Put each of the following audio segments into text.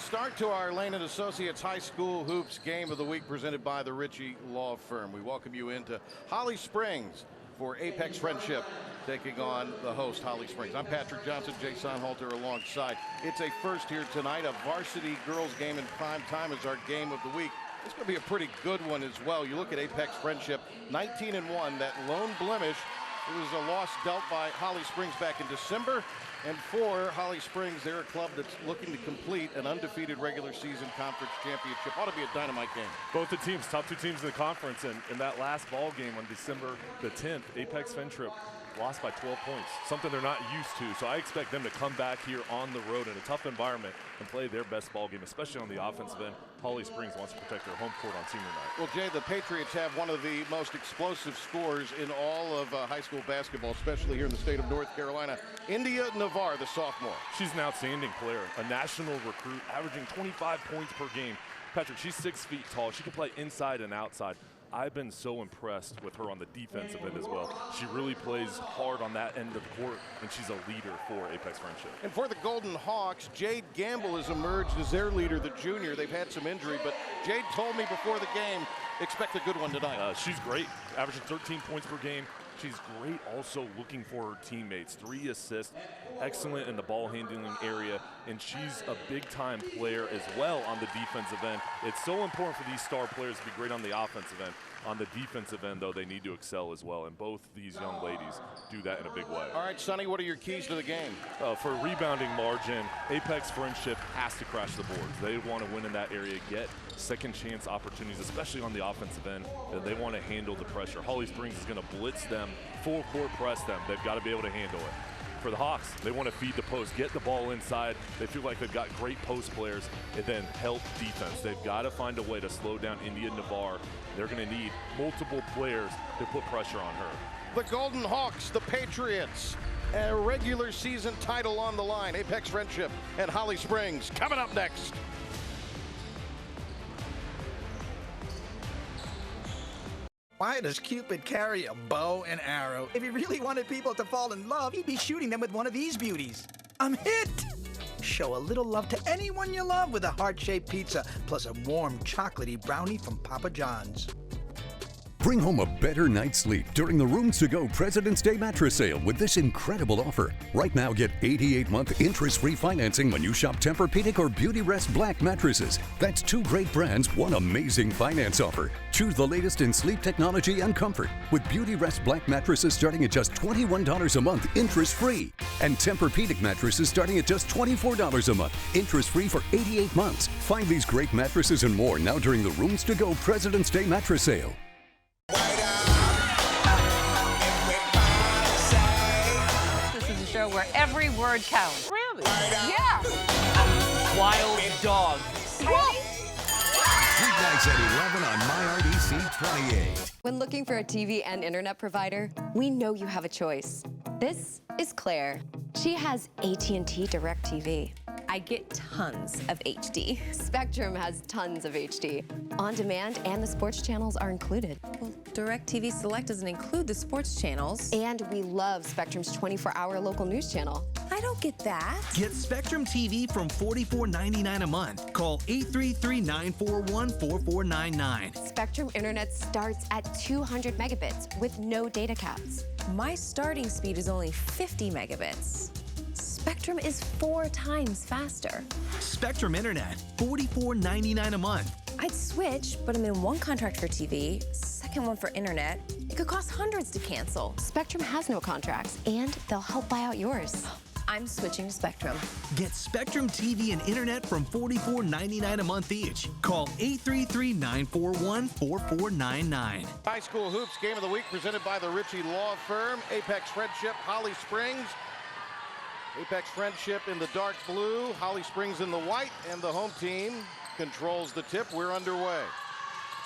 start to our Lane & Associates High School Hoops Game of the Week presented by the Ritchie Law Firm. We welcome you into Holly Springs for Apex Friendship, taking on the host, Holly Springs. I'm Patrick Johnson, Jay Sonhalter alongside. It's a first here tonight. A varsity girls game in prime time is our game of the week. It's going to be a pretty good one as well. You look at Apex Friendship, 19-1, that lone blemish. It was a loss dealt by Holly Springs back in December. And for Holly Springs, they're a club that's looking to complete an undefeated regular season conference championship. Ought to be a dynamite game. Both the teams, top two teams in the conference, and in that last ball game on December the 10th, Apex Friendship lost by 12 points, something they're not used to. So I expect them to come back here on the road in a tough environment and play their best ball game, especially on the offensive end. Holly Springs wants to protect their home court on senior night. Well, Jay, the Patriots have one of the most explosive scorers in all of high school basketball, especially here in the state of North Carolina. India Navarre, the sophomore. She's an outstanding player, a national recruit, averaging 25 points per game. Patrick, she's 6 feet tall. She can play inside and outside. I've been so impressed with her on the defensive end as well. She really plays hard on that end of the court, and she's a leader for Apex Friendship. And for the Golden Hawks, Jade Gamble has emerged as their leader, the junior. They've had some injury, but Jade told me before the game, expect a good one tonight. She's great, averaging 13 points per game. She's great also looking for her teammates. 3 assists, excellent in the ball handling area, and she's a big-time player as well on the defensive end. It's so important for these star players to be great on the offensive end. On the defensive end, though, they need to excel as well, and both these young ladies do that in a big way. All right, Sonny, what are your keys to the game? For rebounding margin, Apex Friendship has to crash the boards. They want to win in that area, get second chance opportunities, especially on the offensive end, and they want to handle the pressure. Holly Springs is going to blitz them, full court press them. They've got to be able to handle it. For the Hawks, they want to feed the post, get the ball inside. They feel like they've got great post players, and then help defense. They've got to find a way to slow down India Navarre. They're going to need multiple players to put pressure on her. The Golden Hawks, the Patriots, a regular season title on the line. Apex Friendship and Holly Springs coming up next. Why does Cupid carry a bow and arrow? If he really wanted people to fall in love, he'd be shooting them with one of these beauties. I'm hit! Show a little love to anyone you love with a heart-shaped pizza, plus a warm chocolatey brownie from Papa John's. Bring home a better night's sleep during the Rooms to Go President's Day mattress sale with this incredible offer. Right now, get 88-month interest-free financing when you shop Tempur-Pedic or Beautyrest Black mattresses. That's 2 great brands, one amazing finance offer. Choose the latest in sleep technology and comfort with Beautyrest Black mattresses starting at just $21 a month, interest-free. And Tempur-Pedic mattresses starting at just $24 a month, interest-free for 88 months. Find these great mattresses and more now during the Rooms to Go President's Day mattress sale. This is a show where every word counts. Really? Yeah. Wild dog. Weeknights at 11 on MyRDC 28. When looking for a TV and internet provider, we know you have a choice. This is Claire. She has AT&T DirecTV. I get tons of HD. Spectrum has tons of HD. On demand and the sports channels are included. Well, DirecTV Select doesn't include the sports channels. And we love Spectrum's 24-hour local news channel. I don't get that. Get Spectrum TV from $44.99 a month. Call 833-941-4499. Spectrum internet starts at 200 megabits with no data caps. My starting speed is only 50 megabits. Spectrum is 4 times faster. Spectrum Internet, $44.99 a month. I'd switch, but I'm in one contract for TV, second one for internet. It could cost hundreds to cancel. Spectrum has no contracts, and they'll help buy out yours. I'm switching to Spectrum. Get Spectrum TV and internet from $44.99 a month each. Call 833-941-4499. High School Hoops Game of the Week presented by the Ritchie Law Firm. Apex Friendship, Holly Springs. Apex Friendship in the dark blue, Holly Springs in the white, and the home team controls the tip. We're underway.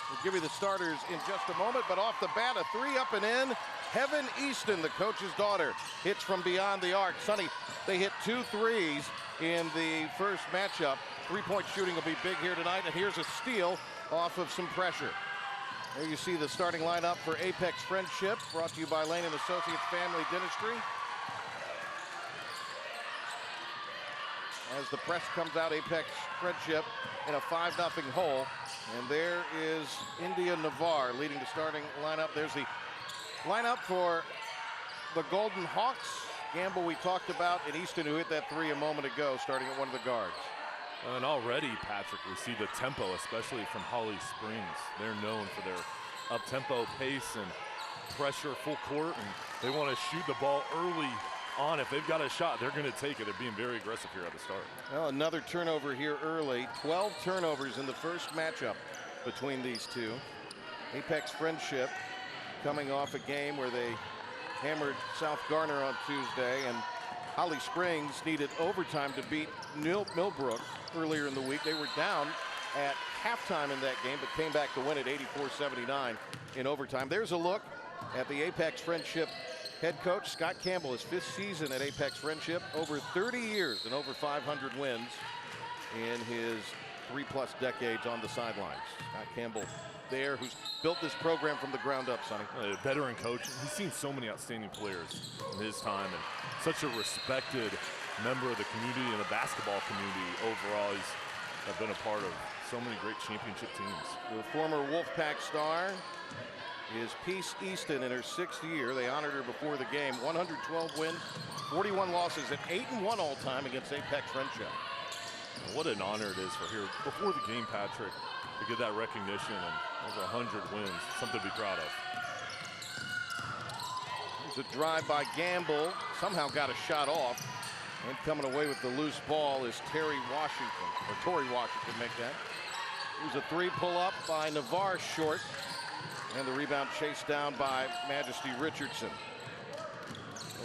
We'll give you the starters in just a moment, but off the bat, a 3 up and in. Heaven Easton, the coach's daughter, hits from beyond the arc. Sonny, they hit 2 threes in the first matchup. 3-point shooting will be big here tonight, and here's a steal off of some pressure. There you see the starting lineup for Apex Friendship, brought to you by Lane & Associates Family Dentistry. as the press comes out. Apex Friendship in a 5-0 hole. And there is India Navarre leading the starting lineup. There's the lineup for the Golden Hawks. Gamble we talked about, and Easton who hit that three a moment ago, starting at one of the guards. And already, Patrick, we see the tempo, especially from Holly Springs. They're known for their up-tempo pace and pressure full court, and they want to shoot the ball early on. If they've got a shot, they're going to take it. They're being very aggressive here at the start. Well, another turnover here early. 12 turnovers in the first matchup between these two. Apex Friendship coming off a game where they hammered South Garner on Tuesday, and Holly Springs needed overtime to beat Millbrook earlier in the week. They were down at halftime in that game, but came back to win at 84-79 in overtime. There's a look at the Apex Friendship head coach, Scott Campbell, his 5th season at Apex Friendship, over 30 years and over 500 wins in his 3+ decades on the sidelines. Scott Campbell there, who's built this program from the ground up, Sonny. A veteran coach. He's seen so many outstanding players in his time, and such a respected member of the community and the basketball community overall. He's been a part of so many great championship teams. The former Wolfpack star is Peace Easton in her 6th year. They honored her before the game. 112 wins, 41 losses, and 8-1 all time against Apex Friendship. What an honor it is for here before the game, Patrick, to get that recognition and over 100 wins, something to be proud of. There's a drive by Gamble, somehow got a shot off, and coming away with the loose ball is Tory Washington make that. Here's a 3 pull-up by Navarre short, and the rebound chased down by Majesty Richardson.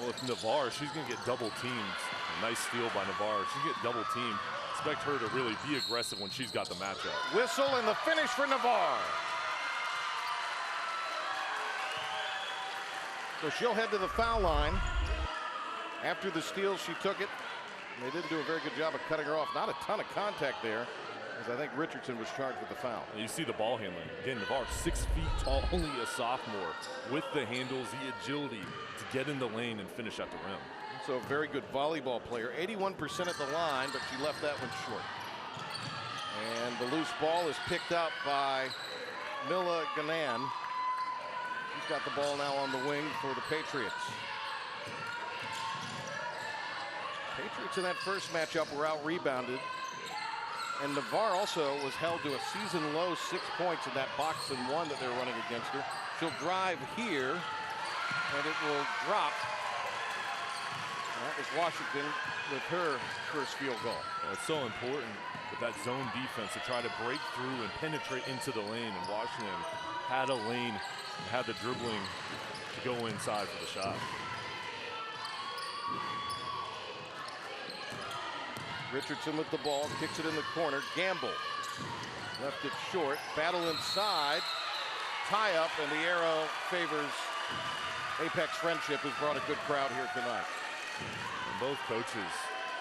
Well, if Navarre, she's going to get double teamed. A nice steal by Navarre. She's going to get double teamed. Expect her to really be aggressive when she's got the matchup. Whistle and the finish for Navarre. So she'll head to the foul line. After the steal, she took it. They didn't do a very good job of cutting her off. Not a ton of contact there, as I think Richardson was charged with the foul. And you see the ball handling. Again, Navarre, 6 feet tall, only a sophomore, with the handles, the agility to get in the lane and finish at the rim. So a very good volleyball player. 81% at the line, but she left that one short. And the loose ball is picked up by Mila Ganan. She's got the ball now on the wing for the Patriots. Patriots in that first matchup were out-rebounded. And Navarre also was held to a season-low 6 points in that box and one that they're running against her. She'll drive here, and it will drop. That was Washington with her first field goal. Well, it's so important with that zone defense to try to break through and penetrate into the lane. And Washington had a lane, had the dribbling to go inside for the shot. Richardson with the ball, kicks it in the corner. Gamble left it short. Battle inside. Tie up, and the arrow favors Apex Friendship, who's brought a good crowd here tonight. And both coaches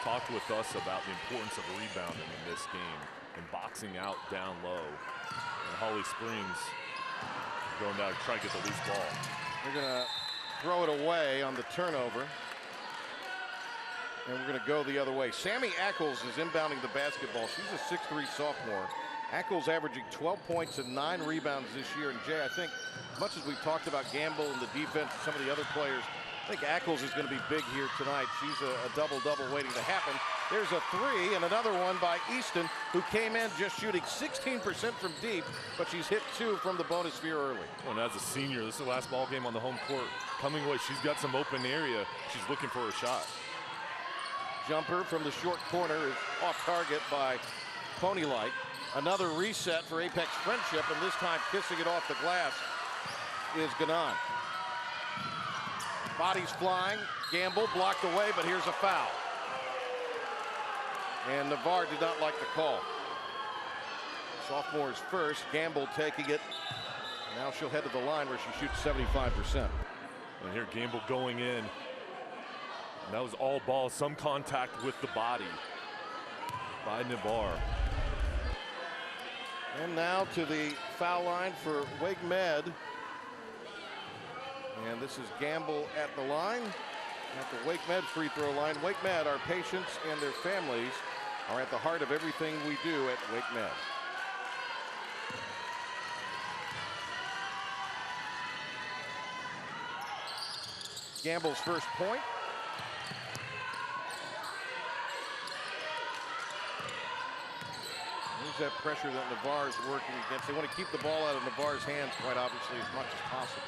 talked with us about the importance of rebounding in this game and boxing out down low. And Holly Springs going down to try to get the loose ball. They're going to throw it away on the turnover. And we're going to go the other way. Sammy Ackles is inbounding the basketball. She's a 6'3" sophomore. Ackles averaging 12 points and 9 rebounds this year. And Jay, I think, as much as we've talked about Gamble and the defense and some of the other players, I think Ackles is going to be big here tonight. She's a double-double waiting to happen. There's a 3 and another one by Easton, who came in just shooting 16% from deep, but she's hit 2 from the bonus sphere early. Well, and as a senior, this is the last ball game on the home court. Coming away, she's got some open area. She's looking for a shot. Jumper from the short corner is off target by Pony Light. Another reset for Apex Friendship, and this time kissing it off the glass is Ganon. Bodies flying. Gamble blocked away, but here's a foul. And Navarre did not like the call. Sophomore's first. Gamble taking it. Now she'll head to the line where she shoots 75%. And here Gamble going in. And that was all ball, some contact with the body by Navarre. And now to the foul line for Wake Med. And this is Gamble at the line, at the Wake Med free throw line. Wake Med, our patients and their families are at the heart of everything we do at Wake Med. Gamble's first point. There's that pressure that Navarre is working against. They want to keep the ball out of Navarre's hands, quite obviously, as much as possible.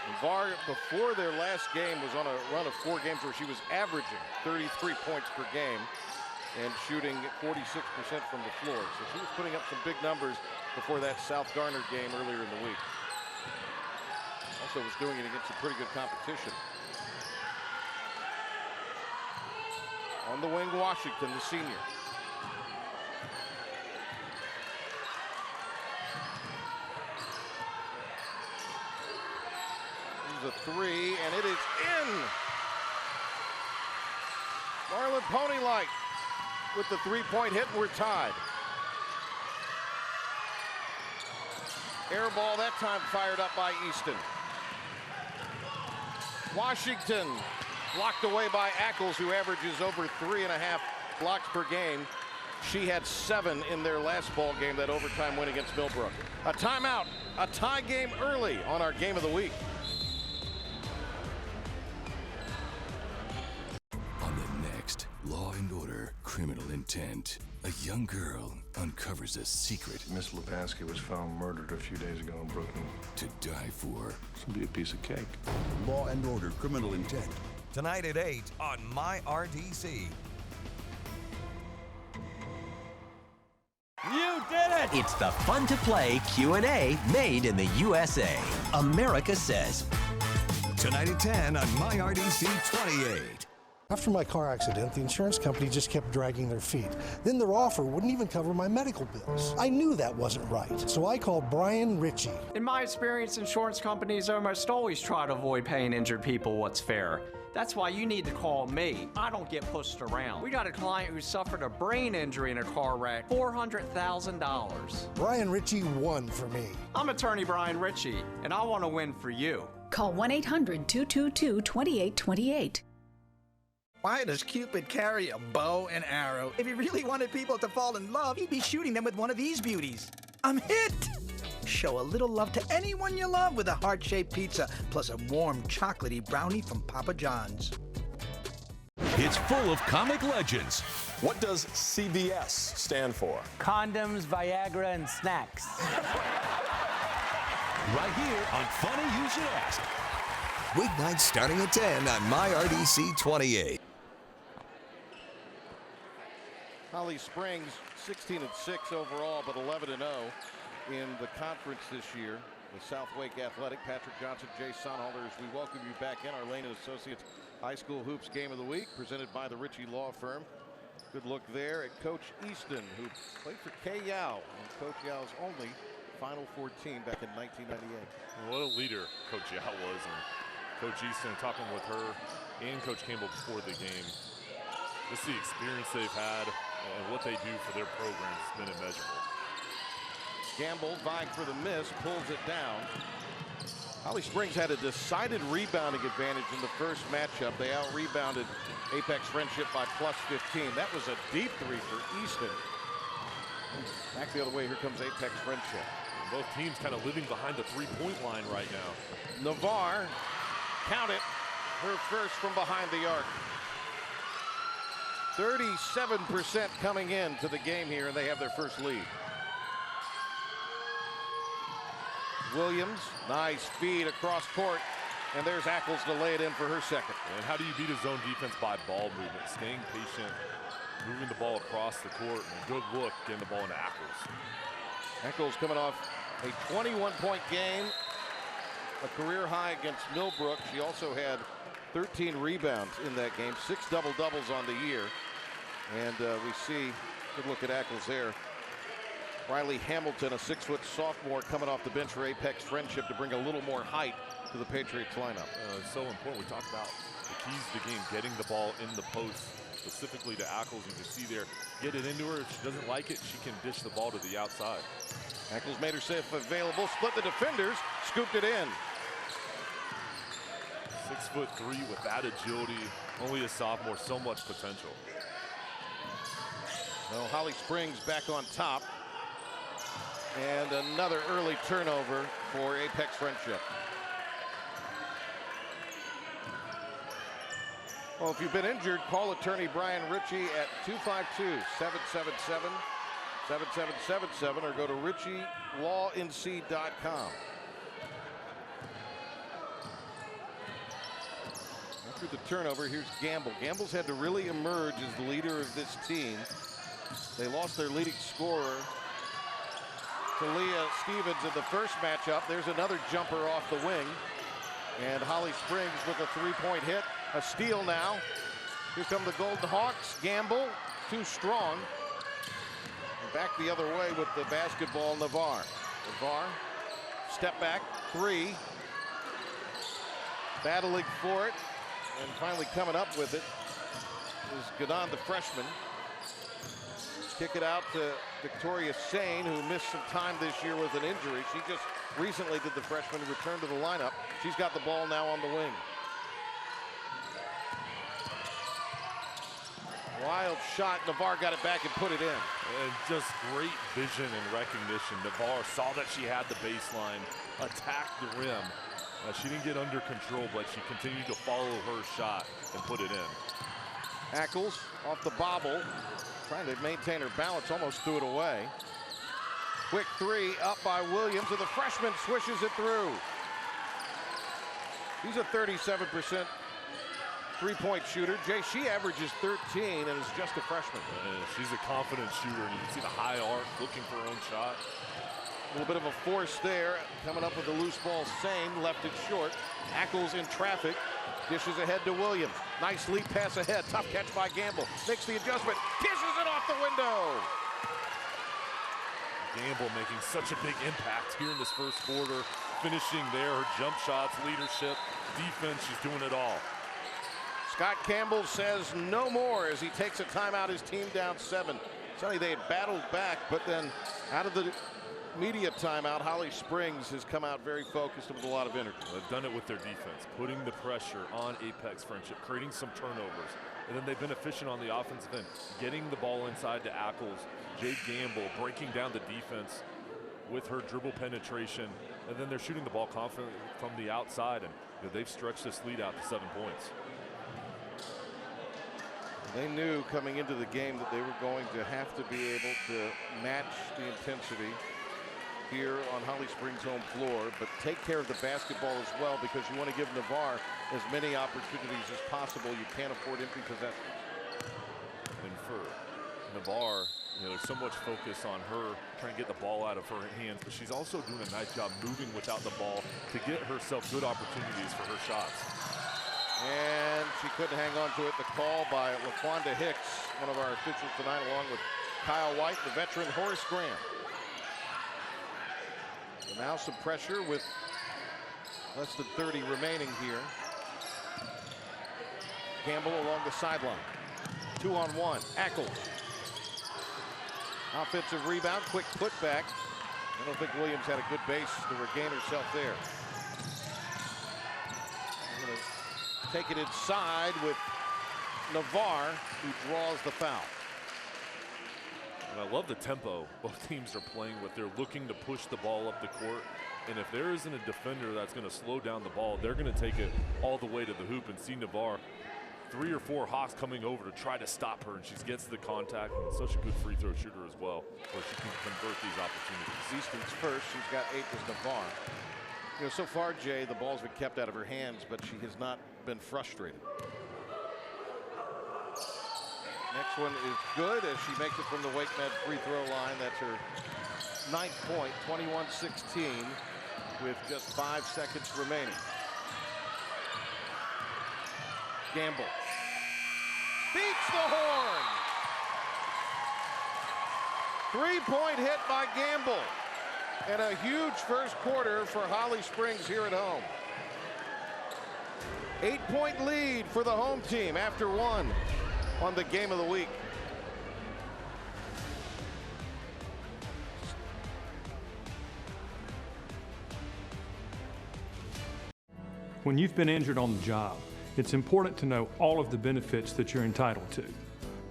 Navarre, before their last game, was on a run of 4 games where she was averaging 33 points per game and shooting 46% from the floor. So she was putting up some big numbers before that South Garner game earlier in the week. Also was doing it against some pretty good competition. On the wing, Washington, the senior. There's a 3, and it is in. Marlon Ponylight with the 3-point hit, and we're tied. Air ball that time fired up by Easton. Washington blocked away by Ackles, who averages over 3.5 blocks per game. She had 7 in their last ball game, that overtime win against Millbrook. A timeout, a tie game early on our game of the week. On the next Law and Order Criminal Intent, a young girl uncovers a secret. Miss Lepansky was found murdered a few days ago in Brooklyn. To die for. This will be a piece of cake. Law and Order Criminal Intent. Tonight at 8 on MyRDC. You did it! It's the fun to play Q&A made in the USA. America Says. Tonight at 10 on MyRDC 28. After my car accident, the insurance company just kept dragging their feet. Then their offer wouldn't even cover my medical bills. I knew that wasn't right, so I called Brian Ritchie. In my experience, insurance companies almost always try to avoid paying injured people what's fair. That's why you need to call me. I don't get pushed around. We got a client who suffered a brain injury in a car wreck, $400,000. Brian Ritchie won for me. I'm attorney Brian Ritchie, and I want to win for you. Call 1-800-222-2828. Why does Cupid carry a bow and arrow? If he really wanted people to fall in love, he'd be shooting them with one of these beauties. I'm hit! Show a little love to anyone you love with a heart-shaped pizza, plus a warm chocolatey brownie from Papa John's. It's full of comic legends. What does CVS stand for? Condoms, Viagra, and snacks. Right here on Funny You Should Ask. Weeknights starting at 10 on MyRDC 28. Holly Springs, 16-6 overall, but 11-0 in the conference this year. The South Wake Athletic, Patrick Johnson, Jay Sonhalter, as we welcome you back in. Our Lane & Associates High School Hoops Game of the Week, presented by the Ritchie Law Firm. Good look there at Coach Easton, who played for Kay Yao, and Coach Yao's only Final Four team back in 1998. What a leader Coach Yao was, and Coach Easton, talking with her and Coach Campbell before the game, just the experience they've had and what they do for their program has been immeasurable. Gamble vying for the miss, pulls it down. Holly Springs had a decided rebounding advantage in the first matchup. They out-rebounded Apex Friendship by plus 15. That was a deep 3 for Easton. Back the other way, here comes Apex Friendship. And both teams kind of living behind the three-point line right now. Navarre, count it, her first from behind the arc. 37% coming into the game here, and they have their first lead. Williams, nice feed across court, and there's Ackles to lay it in for her second. And how do you beat a zone defense? By ball movement, staying patient, moving the ball across the court, and a good look getting the ball into Ackles. Ackles coming off a 21-point game, a career high against Millbrook. She also had 13 rebounds in that game, 6 double-doubles on the year. And we see, good look at Ackles there. Riley Hamilton, a 6-foot sophomore, coming off the bench for Apex Friendship to bring a little more height to the Patriots lineup. It's so important. We talked about the keys to the game, getting the ball in the post, specifically to Ackles. You can see there, get it into her. If she doesn't like it, she can dish the ball to the outside. Ackles made herself available, split the defenders, scooped it in. 6'3" with that agility, Only a sophomore, so much potential. Well, Holly Springs back on top. And another early turnover for Apex Friendship. Well, if you've been injured, call attorney Brian Ritchie at 252-777-7777 or go to ritchielawinc.com. After the turnover, here's Gamble. Gamble's had to really emerge as the leader of this team. They lost their leading scorer to Leah Stevens in the first matchup. There's another jumper off the wing. And Holly Springs with a three-point hit. A steal now. Here come the Golden Hawks. Gamble, too strong. And back the other way with the basketball, Navarre. Navarre, step back, three. Battling for it. And finally coming up with it is Gadon, the freshman. Kick it out to Victoria Sane, who missed some time this year with an injury. She just recently did the freshman return to the lineup. She's got the ball now on the wing. Wild shot. Navarre got it back and put it in. And just great vision and recognition. Navarre saw that she had the baseline, attacked the rim. She didn't get under control, but she continued to follow her shot and put it in. Ackles off the bobble, trying to maintain her balance, almost threw it away. Quick three up by Williams, and the freshman swishes it through. She's a 37% three-point shooter. Jay, she averages 13 and is just a freshman. She's a confident shooter, and you can see the high arc, looking for her own shot. A little bit of a force there. Coming up with the loose ball, Sane left it short. Ackles in traffic. Dishes ahead to Williams. Nice lead pass ahead. Tough catch by Gamble. Makes the adjustment. Kisses it off the window. Gamble making such a big impact here in this first quarter. Finishing there. Her jump shots, leadership, defense. She's doing it all. Scott Campbell says no more as he takes a timeout. His team down 7. Sonny, they had battled back, but then out of the media timeout, Holly Springs has come out very focused and with a lot of energy. They've done it with their defense, putting the pressure on Apex Friendship, creating some turnovers, and then they've been efficient on the offensive end, getting the ball inside to Ackles, Jade Gamble breaking down the defense with her dribble penetration, and then they're shooting the ball confidently from the outside, and they've stretched this lead out to 7 points. They knew coming into the game that they were going to have to be able to match the intensity here on Holly Springs' home floor, but take care of the basketball as well, because you want to give Navarre as many opportunities as possible. You can't afford empty possessions. And for Navarre, there's so much focus on her trying to get the ball out of her hands, but she's also doing a nice job moving without the ball to get herself good opportunities for her shots. And she couldn't hang on to it. The call by LaQuanda Hicks, one of our officials tonight, along with Kyle White, the veteran Horace Graham. So now some pressure with less than 30 remaining here. Gamble along the sideline. 2-on-1. Ackles. Offensive rebound, quick putback. I don't think Williams had a good base to regain herself there. Take it inside with Navarre, who draws the foul. And I love the tempo both teams are playing with. They're looking to push the ball up the court. And if there isn't a defender that's going to slow down the ball, they're going to take it all the way to the hoop and see Navarre. 3 or 4 Hawks coming over to try to stop her, and she gets the contact, and such a good free throw shooter as well, where she can convert these opportunities. Easton's first. She's got 8 as Navarre. So far, Jay, the ball's been kept out of her hands, but she has not been frustrated. Next one is good as she makes it from the Wake Med free throw line. That's her 9th point, 21-16, with just 5 seconds remaining. Gamble beats the horn. 3-point hit by Gamble. And a huge first quarter for Holly Springs here at home. 8-point lead for the home team after 1 on the game of the week. When you've been injured on the job, It's important to know all of the benefits that you're entitled to.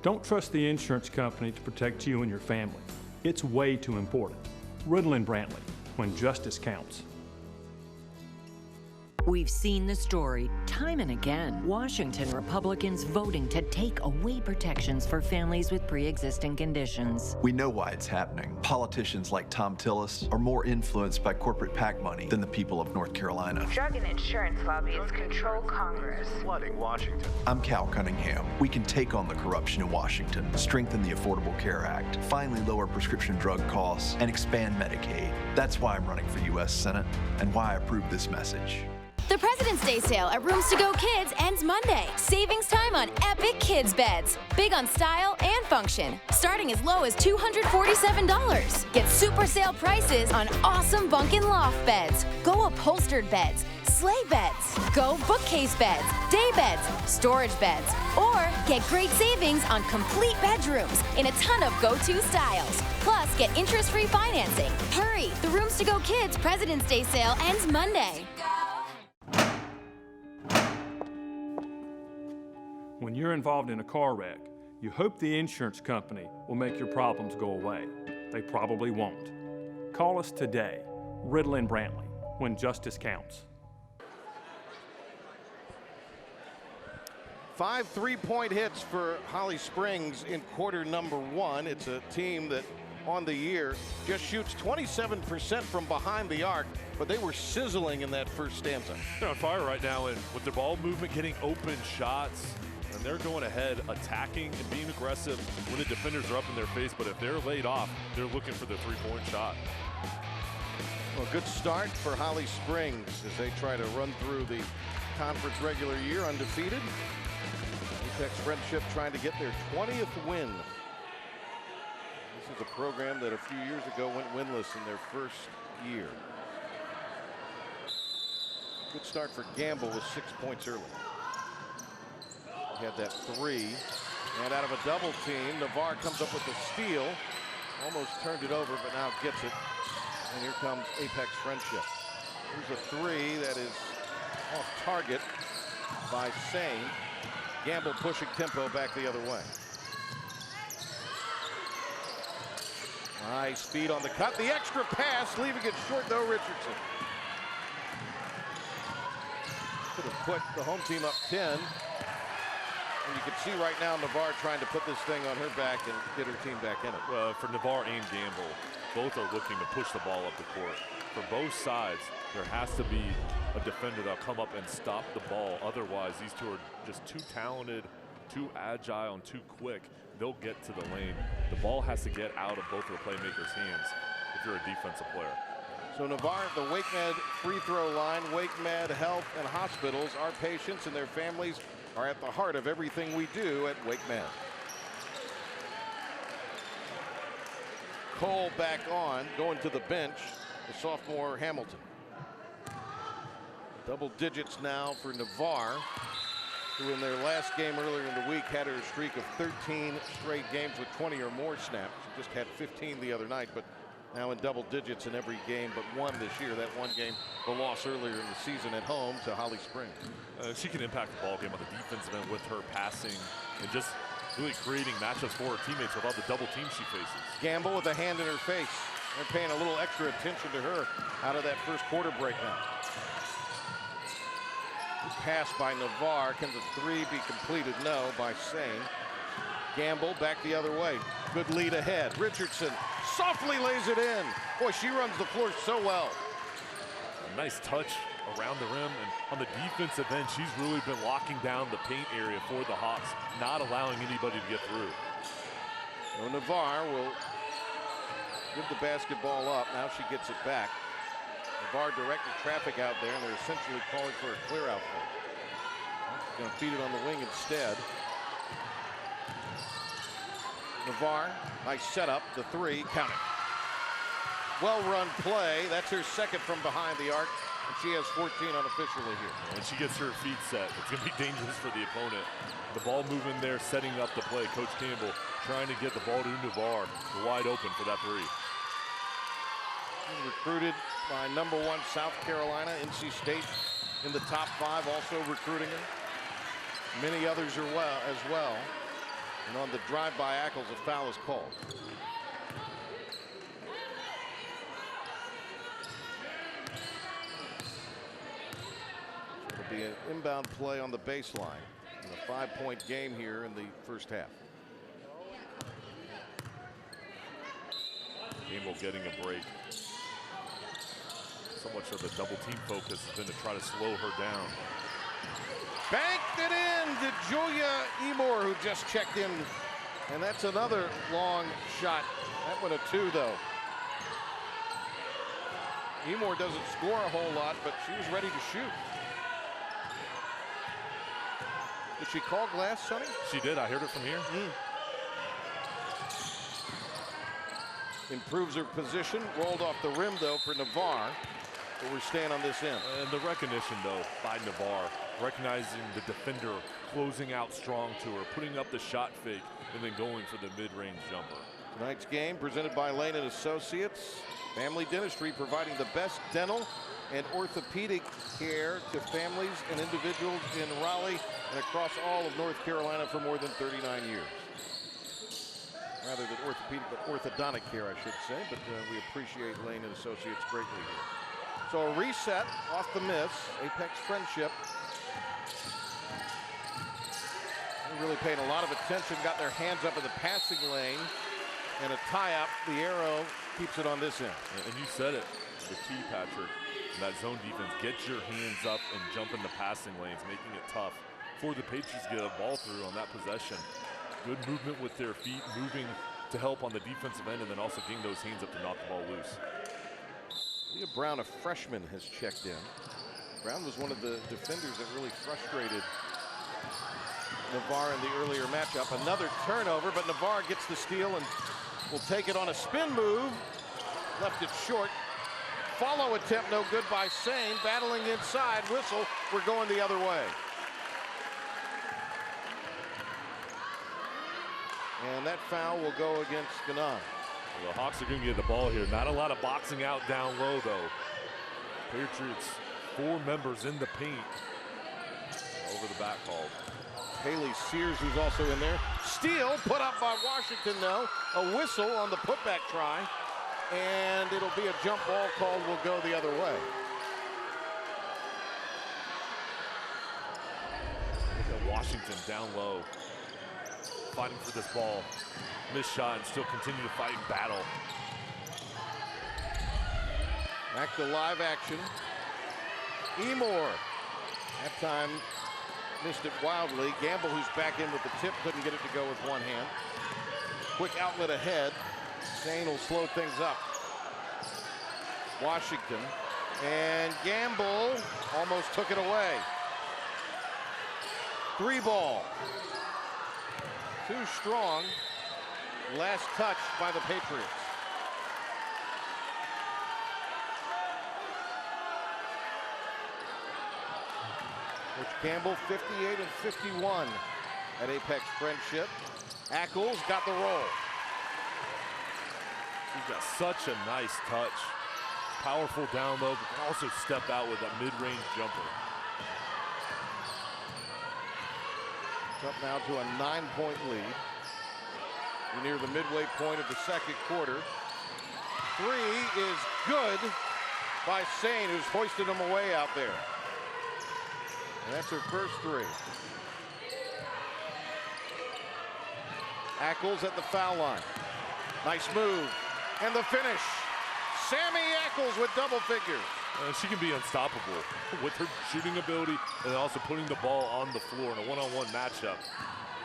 Don't trust the insurance company to protect you and your family. It's way too important. Riddle and Brantley, when justice counts. We've seen the story time and again. Washington Republicans voting to take away protections for families with pre-existing conditions. We know why it's happening. Politicians like Tom Tillis are more influenced by corporate PAC money than the people of North Carolina. Drug and insurance lobbyists control Congress. Flooding Washington. I'm Cal Cunningham. We can take on the corruption in Washington, strengthen the Affordable Care Act, finally lower prescription drug costs, and expand Medicaid. That's why I'm running for U.S. Senate and why I approve this message. The President's Day sale at Rooms To Go Kids ends Monday. Savings time on epic kids beds. Big on style and function. Starting as low as $247. Get super sale prices on awesome bunk and loft beds. Go upholstered beds. Sleigh beds. Go bookcase beds. Day beds. Storage beds. Or get great savings on complete bedrooms in a ton of go-to styles. Plus, get interest-free financing. Hurry! The Rooms To Go Kids President's Day sale ends Monday. When you're involved in a car wreck, you hope the insurance company will make your problems go away. They probably won't. Call us today, Riddle and Brantley, when justice counts. 5 3-point hits for Holly Springs in quarter number 1. It's a team that on the year just shoots 27% from behind the arc, but they were sizzling in that first stanza. They're on fire right now, and with their ball movement, getting open shots, and they're going ahead, attacking and being aggressive when the defenders are up in their face. But if they're laid off, they're looking for the three-point shot. Well, good start for Holly Springs as they try to run through the conference regular year undefeated. Apex Friendship trying to get their 20th win. This is a program that a few years ago went winless in their first year. Good start for Gamble with 6 points early. He had that 3, and out of a double team, Navarre comes up with a steal. Almost turned it over, but now gets it. And here comes Apex Friendship. Here's a 3 that is off target by Sane. Gamble pushing tempo back the other way. Nice speed on the cut. The extra pass, leaving it short though, Richardson. Could have put the home team up 10. And you can see right now Navarre trying to put this thing on her back and get her team back in it. Well, for Navarre and Gamble, both are looking to push the ball up the court. For both sides, there has to be a defender that'll come up and stop the ball. Otherwise, these two are just too talented, too agile, and too quick. They'll get to the lane. The ball has to get out of both of the playmakers' hands if you're a defensive player. So Navarre at the WakeMed free throw line. WakeMed Health and Hospitals. Our patients and their families are at the heart of everything we do at WakeMed. Cole back on, going to the bench, the sophomore Hamilton. Double digits now for Navarre, who in their last game earlier in the week had her streak of 13 straight games with 20 or more snaps. She just had 15 the other night, but now in double digits in every game but one this year. That one game, the loss earlier in the season at home to Holly Springs. She can impact the ball game on the defensive end with her passing and just really creating matchups for her teammates with all the double teams she faces. Gamble with a hand in her face. They're paying a little extra attention to her out of that first quarter break now. Pass by Navarre. Can the 3 be completed? No, by Sane. Gamble back the other way. Good lead ahead. Richardson softly lays it in. Boy, she runs the floor so well. A nice touch around the rim, and on the defensive end, she's really been locking down the paint area for the Hawks, not allowing anybody to get through. So Navarre will give the basketball up. Now she gets it back. Navarre directed traffic out there, and they're essentially calling for a clear out play. She's going to feed it on the wing instead. Navarre, nice setup, the 3, count it. Well-run play. That's her second from behind the arc, and she has 14 unofficially here. When she gets her feet set, it's going to be dangerous for the opponent. The ball moving there, setting up the play. Coach Campbell trying to get the ball to Navarre, wide open for that 3. Recruited by #1 South Carolina. NC State in the top 5, also recruiting her. Many others as well. And on the drive by Ackles, a foul is called. It'll be an inbound play on the baseline. In a 5-point game here in the first half. Gamble getting a break. So much of the double team focus has been to try to slow her down. Banked it in to Julia Emor, who just checked in. And that's another long shot. That went a 2, though. Emor doesn't score a whole lot, but she was ready to shoot. Did she call glass, Sonny? She did. I heard it from here. Improves her position. Rolled off the rim, though, for Navarre. But we're staying on this end. And the recognition, though, by Navarre. Recognizing the defender, closing out strong to her, putting up the shot fake, and then going for the mid-range jumper. Tonight's game presented by Lane & Associates. Family Dentistry, providing the best dental and orthopedic care to families and individuals in Raleigh and across all of North Carolina for more than 39 years. Rather than orthopedic, but orthodontic care, I should say. But we appreciate Lane & Associates greatly here. So a reset off the miss. Apex Friendship. They're really paying a lot of attention. Got their hands up in the passing lane. And a tie-up. The arrow keeps it on this end. And you said it. The key, Patrick. That zone defense, get your hands up and jump in the passing lanes, making it tough for the Patriots to get a ball through on that possession. Good movement with their feet, moving to help on the defensive end, and then also getting those hands up to knock the ball loose. Leah Brown, a freshman, has checked in. Brown was one of the defenders that really frustrated Navarre in the earlier matchup. Another turnover, but Navarre gets the steal and will take it on a spin move. Left it short. Follow attempt, no good by Sane. Battling inside, whistle. We're going the other way. And that foul will go against Ganon. The Hawks are going to get the ball here. Not a lot of boxing out down low, though. Patriots, 4 members in the paint. Over the back call. Haley Sears, who's also in there. Steal put up by Washington, though. A whistle on the putback try. And it'll be a jump ball called. Will go the other way. Look at Washington down low, fighting for this ball. Missed shot and still continue to fight and battle. Back to live action. Emor. That time missed it wildly. Gamble, who's back in with the tip, couldn't get it to go with one hand. Quick outlet ahead. Sane will slow things up. Washington. And Gamble almost took it away. 3 ball. Too strong. Last touch by the Patriots. Coach Campbell, 58 and 51 at Apex Friendship. Ackles got the roll. He's got such a nice touch. Powerful down low, but can also step out with a mid-range jumper. It's up now to a 9-point lead. We're near the midway point of the second quarter. 3 is good by Sane, who's hoisted him away out there. And that's her first 3. Ackles at the foul line. Nice move. And the finish. Sammy Ackles with double figures. She can be unstoppable with her shooting ability and also putting the ball on the floor in a one-on-one matchup.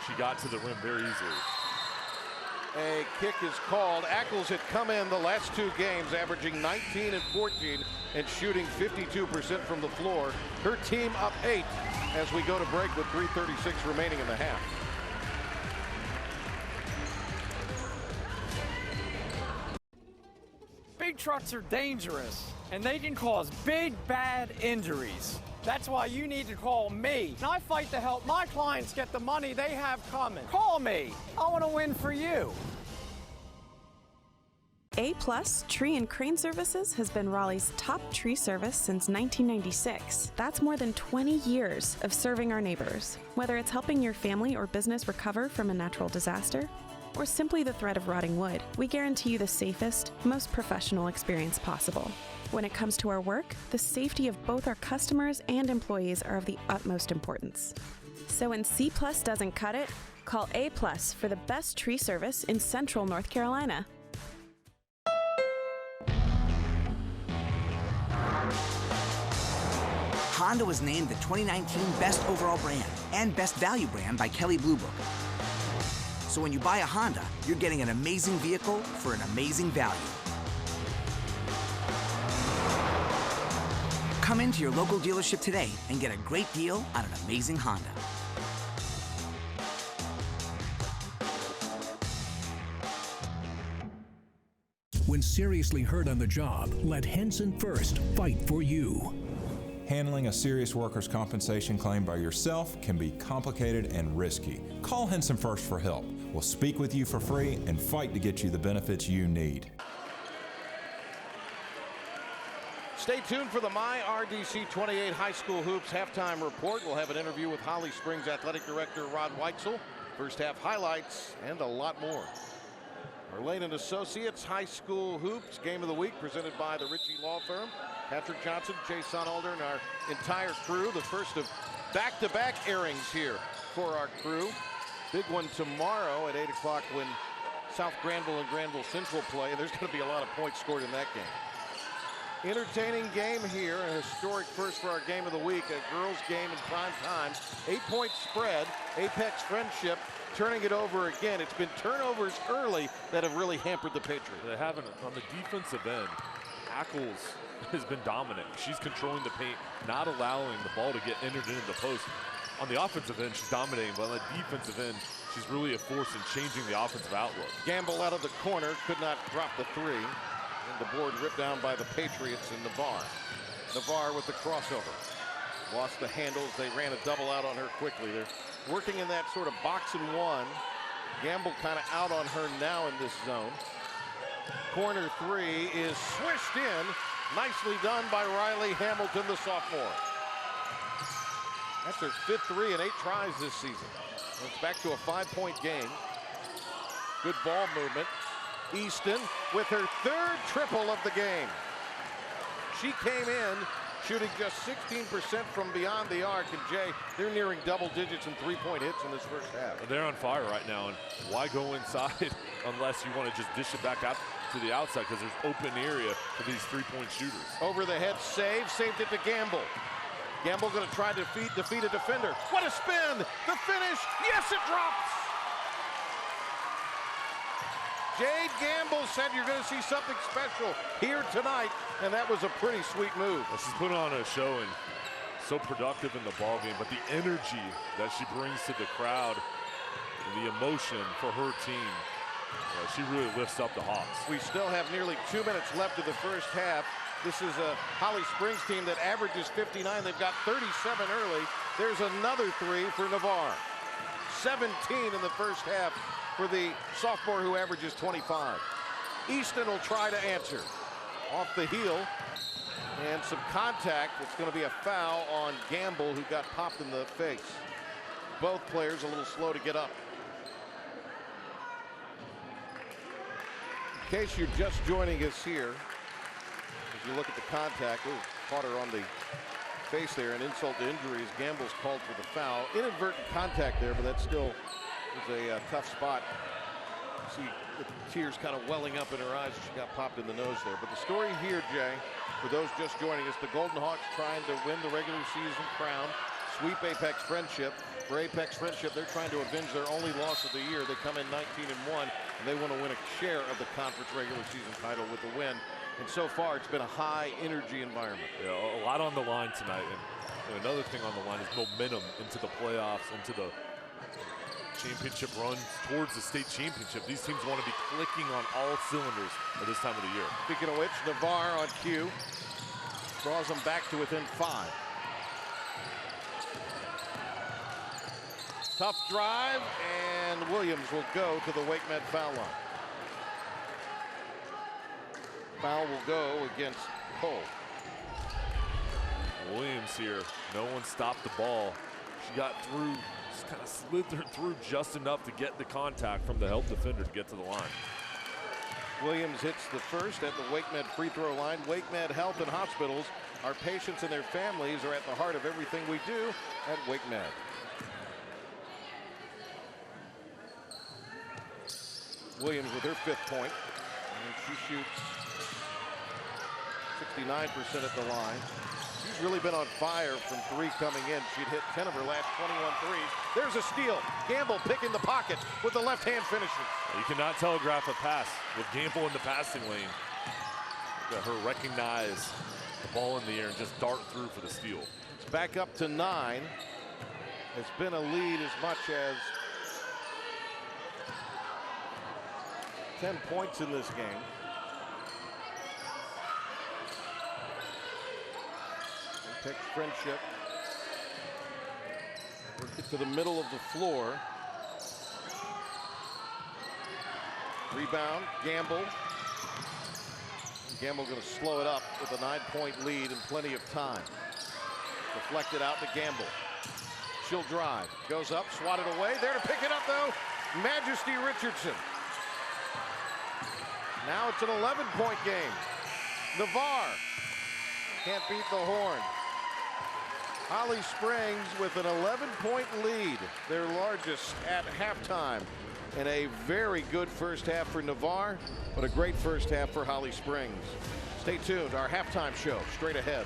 She got to the rim very easily. A kick is called. Ackles had come in the last 2 games, averaging 19 and 14 and shooting 52% from the floor. Her team up 8 as we go to break with 3:36 remaining in the half. Big trucks are dangerous, and they can cause big, bad injuries. That's why you need to call me. And I fight to help my clients get the money they have coming. Call me. I want to win for you. A+ Tree and Crane Services has been Raleigh's top tree service since 1996. That's more than 20 years of serving our neighbors. Whether it's helping your family or business recover from a natural disaster, or simply the threat of rotting wood, we guarantee you the safest, most professional experience possible. When it comes to our work, the safety of both our customers and employees are of the utmost importance. So when C+ doesn't cut it, call A+ for the best tree service in Central North Carolina. Honda was named the 2019 Best Overall Brand and Best Value Brand by Kelley Blue Book. So when you buy a Honda, you're getting an amazing vehicle for an amazing value. Come into your local dealership today and get a great deal on an amazing Honda. When seriously hurt on the job, let Henson First fight for you. Handling a serious workers' compensation claim by yourself can be complicated and risky. Call Henson First for help. We'll speak with you for free and fight to get you the benefits you need. Stay tuned for the MyRDC 28 High School Hoops halftime report. We'll have an interview with Holly Springs Athletic Director Rod Weitzel. First half highlights and a lot more. Our Lane & Associates High School Hoops Game of the Week presented by the Ritchie Law Firm. Patrick Johnson, Jay Sonalder, and our entire crew. The first of back-to-back airings here for our crew. Big one tomorrow at 8 o'clock when South Granville and Granville Central play. There's going to be a lot of points scored in that game. Entertaining game here, a historic first for our Game of the Week, a girls' game in prime time. 8-point spread, Apex Friendship turning it over again. It's been turnovers early that have really hampered the Patriots. They haven't on the defensive end. Ackles has been dominant. She's controlling the paint, not allowing the ball to get entered into the post. On the offensive end, she's dominating, but on the defensive end, she's really a force in changing the offensive outlook. Gamble out of the corner, could not drop the three. And the board ripped down by the Patriots and Navarre. Navarre with the crossover. Lost the handles. They ran a double out on her quickly. They're working in that sort of box and one. Gamble kind of out on her now in this zone. Corner three is swished in. Nicely done by Riley Hamilton, the sophomore. That's her 5th three in 8 tries this season. It's back to a 5-point game. Good ball movement. Easton with her 3rd triple of the game. She came in shooting just 16% from beyond the arc, and Jay, they're nearing double digits in 3-point hits in this first half. They're on fire right now, and why go inside unless you want to just dish it back out to the outside, because there's open area for these 3-point shooters. Over the head save, saved it to Gamble. Gamble going to try to defeat a defender. What a spin! The finish, yes, it drops! Jade Gamble said you're going to see something special here tonight, and that was a pretty sweet move. Well, she's put on a show and so productive in the ball game, but the energy that she brings to the crowd, and the emotion for her team, she really lifts up the Hawks. We still have nearly 2 minutes left of the first half. This is a Holly Springs team that averages 59. They've got 37 early. There's another three for Navarre. 17 in the first half for the sophomore who averages 25. Easton will try to answer. Off the heel and some contact. It's going to be a foul on Gamble, who got popped in the face. Both players a little slow to get up. In case you're just joining us here, as you look at the contact, caught her on the face there, an insult to injury as Gamble's called for the foul. Inadvertent contact there, but that still is a tough spot. See the tears kind of welling up in her eyes as she got popped in the nose there. But the story here, Jay, for those just joining us, the Golden Hawks trying to win the regular season crown, sweep Apex Friendship. For Apex Friendship, they're trying to avenge their only loss of the year. They come in 19-1, and they want to win a share of the conference regular season title with the win. And so far, it's been a high-energy environment. Yeah, a lot on the line tonight. And another thing on the line is momentum into the playoffs, into the championship run towards the state championship. These teams want to be clicking on all cylinders at this time of the year. Speaking of which, Navarre on cue draws them back to within 5. Tough drive, and Williams will go to the Wake Med foul line. Foul will go against Cole. Williams here, no one stopped the ball. She got through, just kind of slithered through just enough to get the contact from the help defender to get to the line. Williams hits the first at the WakeMed free throw line. WakeMed Health and Hospitals. Our patients and their families are at the heart of everything we do at WakeMed. Williams with her 5th point. And she shoots 69% at the line. She's really been on fire from 3 coming in. She'd hit 10 of her last 21 threes. There's a steal. Gamble picking the pocket with the left hand finishes. You cannot telegraph a pass with Gamble in the passing lane. Got her recognize the ball in the air and just dart through for the steal. It's back up to 9. It's been a lead as much as 10 points in this game. Apex Friendship. Work it to the middle of the floor. Rebound, Gamble. Gamble going to slow it up with a 9-point lead and plenty of time. Deflected out to Gamble. She'll drive. Goes up, swatted away. There to pick it up, though, Majesty Richardson. Now it's an 11-point game. Navarre can't beat the horn. Holly Springs with an 11-point lead, their largest at halftime. And a very good first half for Navarre, but a great first half for Holly Springs. Stay tuned, our halftime show straight ahead.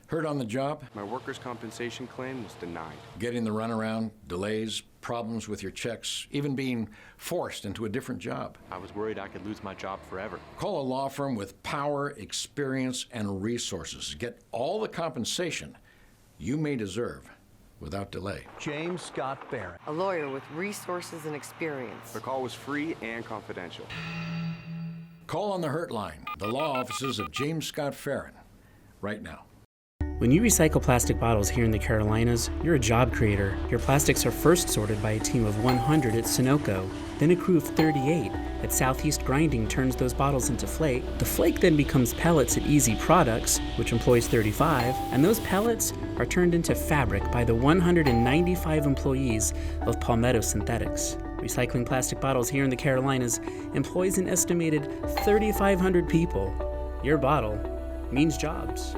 Hurt on the job? My workers' compensation claim was denied. Getting the runaround, delays, problems with your checks, even being forced into a different job. I was worried I could lose my job forever. Call a law firm with power, experience, and resources. Get all the compensation you may deserve without delay. James Scott Barron. A lawyer with resources and experience. The call was free and confidential. Call on the Hurt Line, the law offices of James Scott Farron, right now. When you recycle plastic bottles here in the Carolinas, you're a job creator. Your plastics are first sorted by a team of 100 at Sunoco. Then a crew of 38 at Southeast Grinding turns those bottles into flake. The flake then becomes pellets at Easy Products, which employs 35, and those pellets are turned into fabric by the 195 employees of Palmetto Synthetics. Recycling plastic bottles here in the Carolinas employs an estimated 3,500 people. Your bottle means jobs.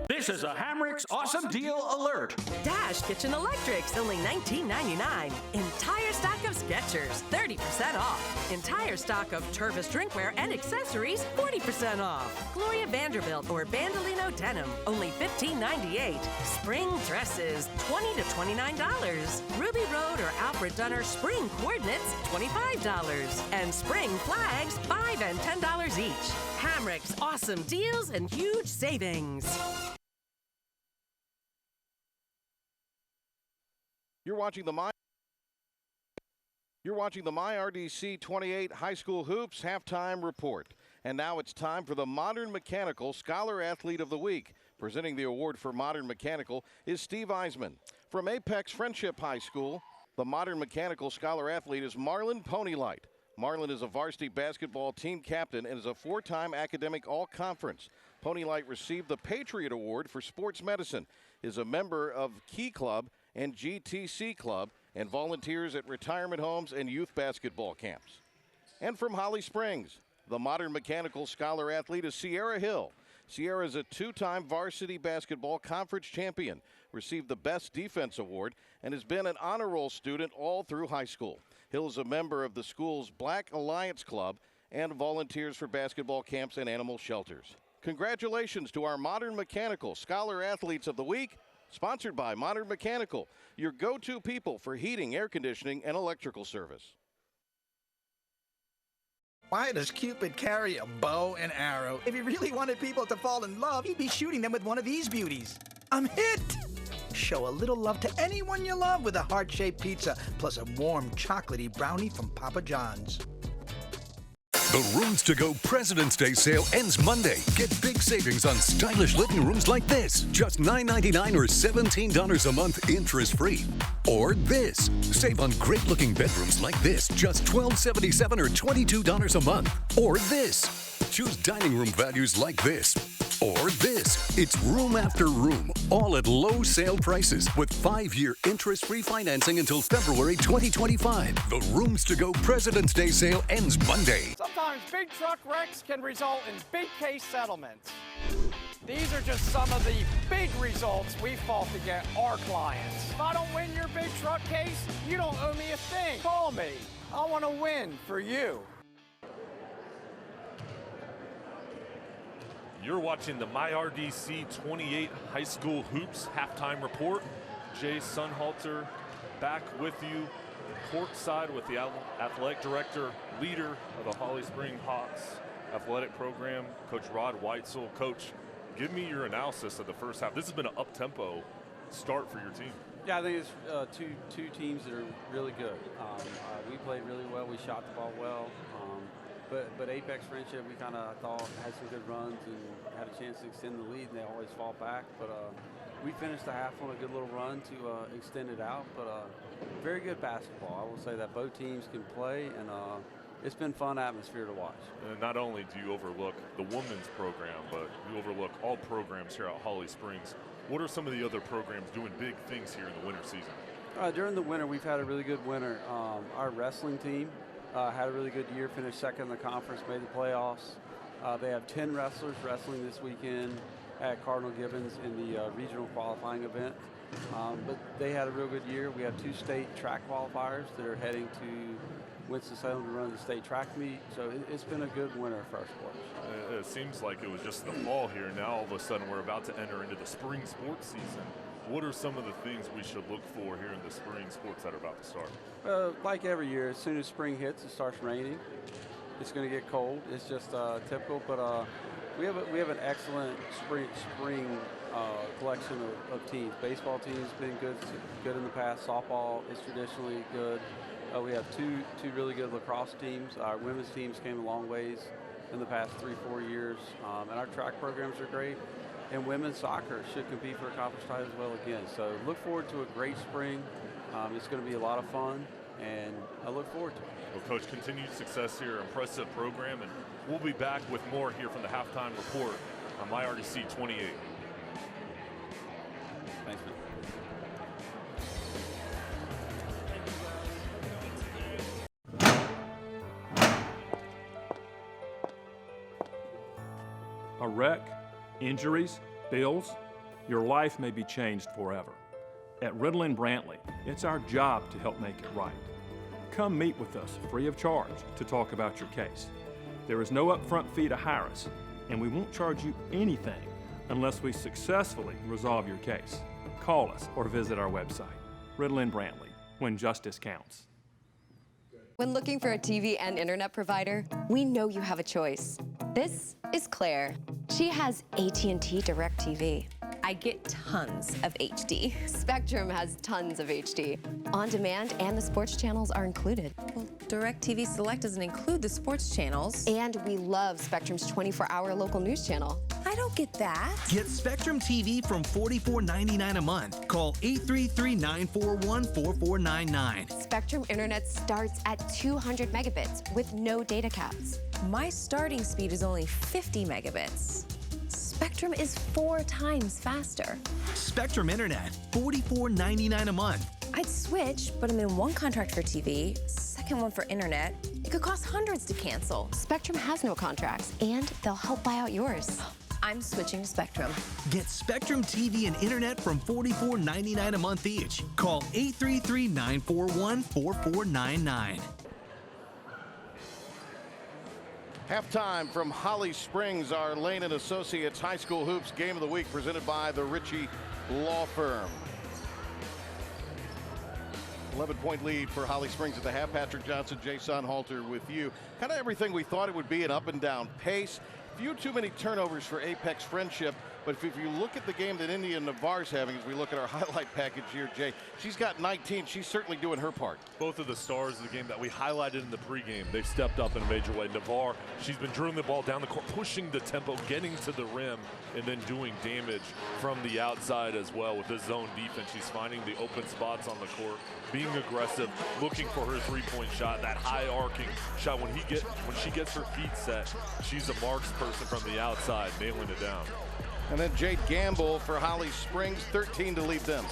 This is a Hamrick's Awesome Deal Alert. Dash Kitchen Electrics, only $19.99. Entire stock of Skechers, 30% off. Entire stock of Tervis drinkware and accessories, 40% off. Gloria Vanderbilt or Bandolino denim, only $15.98. Spring dresses, $20 to $29. Ruby Road or Alfred Dunner spring coordinates, $25. And spring flags, $5 and $10 each. Hamrick's awesome deals and huge savings. You're watching the MyRDC 28 High School Hoops Halftime Report. And now it's time for the Modern Mechanical Scholar Athlete of the Week. Presenting the award for Modern Mechanical is Steve Eisman. From Apex Friendship High School, the Modern Mechanical Scholar Athlete is Marlon Ponylight. Marlon is a varsity basketball team captain and is a 4-time academic all-conference. Ponylight received the Patriot Award for Sports Medicine, is a member of Key Club and GTC Club, and volunteers at retirement homes and youth basketball camps. And from Holly Springs, the Modern Mechanical Scholar Athlete is Sierra Hill. Sierra is a 2-time varsity basketball conference champion, received the Best Defense Award, and has been an honor roll student all through high school. Hill is a member of the school's Black Alliance Club and volunteers for basketball camps and animal shelters. Congratulations to our Modern Mechanical Scholar Athletes of the Week, sponsored by Modern Mechanical, your go-to people for heating, air conditioning, and electrical service. Why does Cupid carry a bow and arrow? If he really wanted people to fall in love, he'd be shooting them with one of these beauties. I'm hit! Show a little love to anyone you love with a heart-shaped pizza, plus a warm chocolatey brownie from Papa John's. The Rooms to Go President's Day sale ends Monday. Get big savings on stylish living rooms like this. Just $9.99 or $17 a month, interest-free. Or this. Save on great-looking bedrooms like this, just $12.77 or $22 a month. Or this. Choose dining room values like this. Or this. It's room after room, all at low sale prices with 5-year interest-free financing until February 2025. The Rooms to Go President's Day sale ends Monday. Sometimes big truck wrecks can result in big case settlements. These are just some of the big results we fought to get our clients. If I don't win your big truck case, you don't owe me a thing. Call me. I want to win for you. You're watching the MyRDC 28 High School Hoops Halftime Report. Jay Sunhalter back with you courtside with the athletic director, leader of the Holly Springs Hawks athletic program, Coach Rod Weitzel. Coach, give me your analysis of the first half. This has been an up-tempo start for your team. Yeah, I think it's two teams that are really good. We played really well. We shot the ball well. But Apex Friendship, we kind of thought had some good runs and had a chance to extend the lead, and they always fall back. But we finished the half on a good little run to extend it out. But very good basketball. I will say that both teams can play, and it's been fun atmosphere to watch. And not only do you overlook the women's program, but you overlook all programs here at Holly Springs. What are some of the other programs doing big things here in the winter season? During the winter, we've had a really good winter. Our wrestling team had a really good year, finished second in the conference, made the playoffs. They have 10 wrestlers wrestling this weekend at Cardinal Gibbons in the regional qualifying event. But they had a real good year. We have 2 state track qualifiers that are heading to Winston-Salem to run the state track meet. So it's been a good winter for our sports. It seems like it was just the fall here. Now all of a sudden we're about to enter into the spring sports season. What are some of the things we should look for here in the spring sports that are about to start? Like every year, as soon as spring hits, it starts raining. It's going to get cold. It's just typical. But we have an excellent spring collection of teams. Baseball team's been good in the past. Softball is traditionally good. We have two really good lacrosse teams. Our women's teams came a long ways in the past 3-4 years, and our track programs are great. And women's soccer should compete for a conference title as well again. So look forward to a great spring. It's going to be a lot of fun, and I look forward to it. Well, Coach, continued success here, impressive program, and we'll be back with more here from the halftime report on MyRDC 28. Thanks, man. A wreck, injuries, bills, your life may be changed forever. At Riddle & Brantley, it's our job to help make it right. Come meet with us free of charge to talk about your case. There is no upfront fee to hire us, and we won't charge you anything unless we successfully resolve your case. Call us or visit our website. Riddle & Brantley, when justice counts. When looking for a TV and internet provider, we know you have a choice. This is Claire. She has AT&T DirecTV. I get tons of HD. Spectrum has tons of HD. On demand and the sports channels are included. Well, DirecTV Select doesn't include the sports channels. And we love Spectrum's 24-hour local news channel. I don't get that. Get Spectrum TV from $44.99 a month. Call 833-941-4499. Spectrum Internet starts at 200 megabits with no data caps. My starting speed is only 50 megabits. Spectrum is 4 times faster. Spectrum Internet, $44.99 a month. I'd switch, but I'm in one contract for TV, second one for internet. It could cost hundreds to cancel. Spectrum has no contracts, and they'll help buy out yours. I'm switching to Spectrum. Get Spectrum TV and internet from $44.99 a month each. Call 833-941-4499. Halftime from Holly Springs, our Lane & Associates High School Hoops Game of the Week presented by the Ritchie Law Firm. 11-point lead for Holly Springs at the half. Patrick Johnson, Jay Sunhalter with you. Kind of everything we thought it would be, an up and down pace. Few too many turnovers for Apex Friendship. But if you look at the game that India Navarre's having, as we look at our highlight package here, Jay, she's got 19. She's certainly doing her part. Both of the stars of the game that we highlighted in the pregame, they've stepped up in a major way. Navarre, she's been drilling the ball down the court, pushing the tempo, getting to the rim, and then doing damage from the outside as well with the zone defense. She's finding the open spots on the court, being aggressive, looking for her three-point shot, that high arcing shot. When she gets her feet set, she's a marks person from the outside, nailing it down. And then Jade Gamble for Holly Springs, 13 to lead them.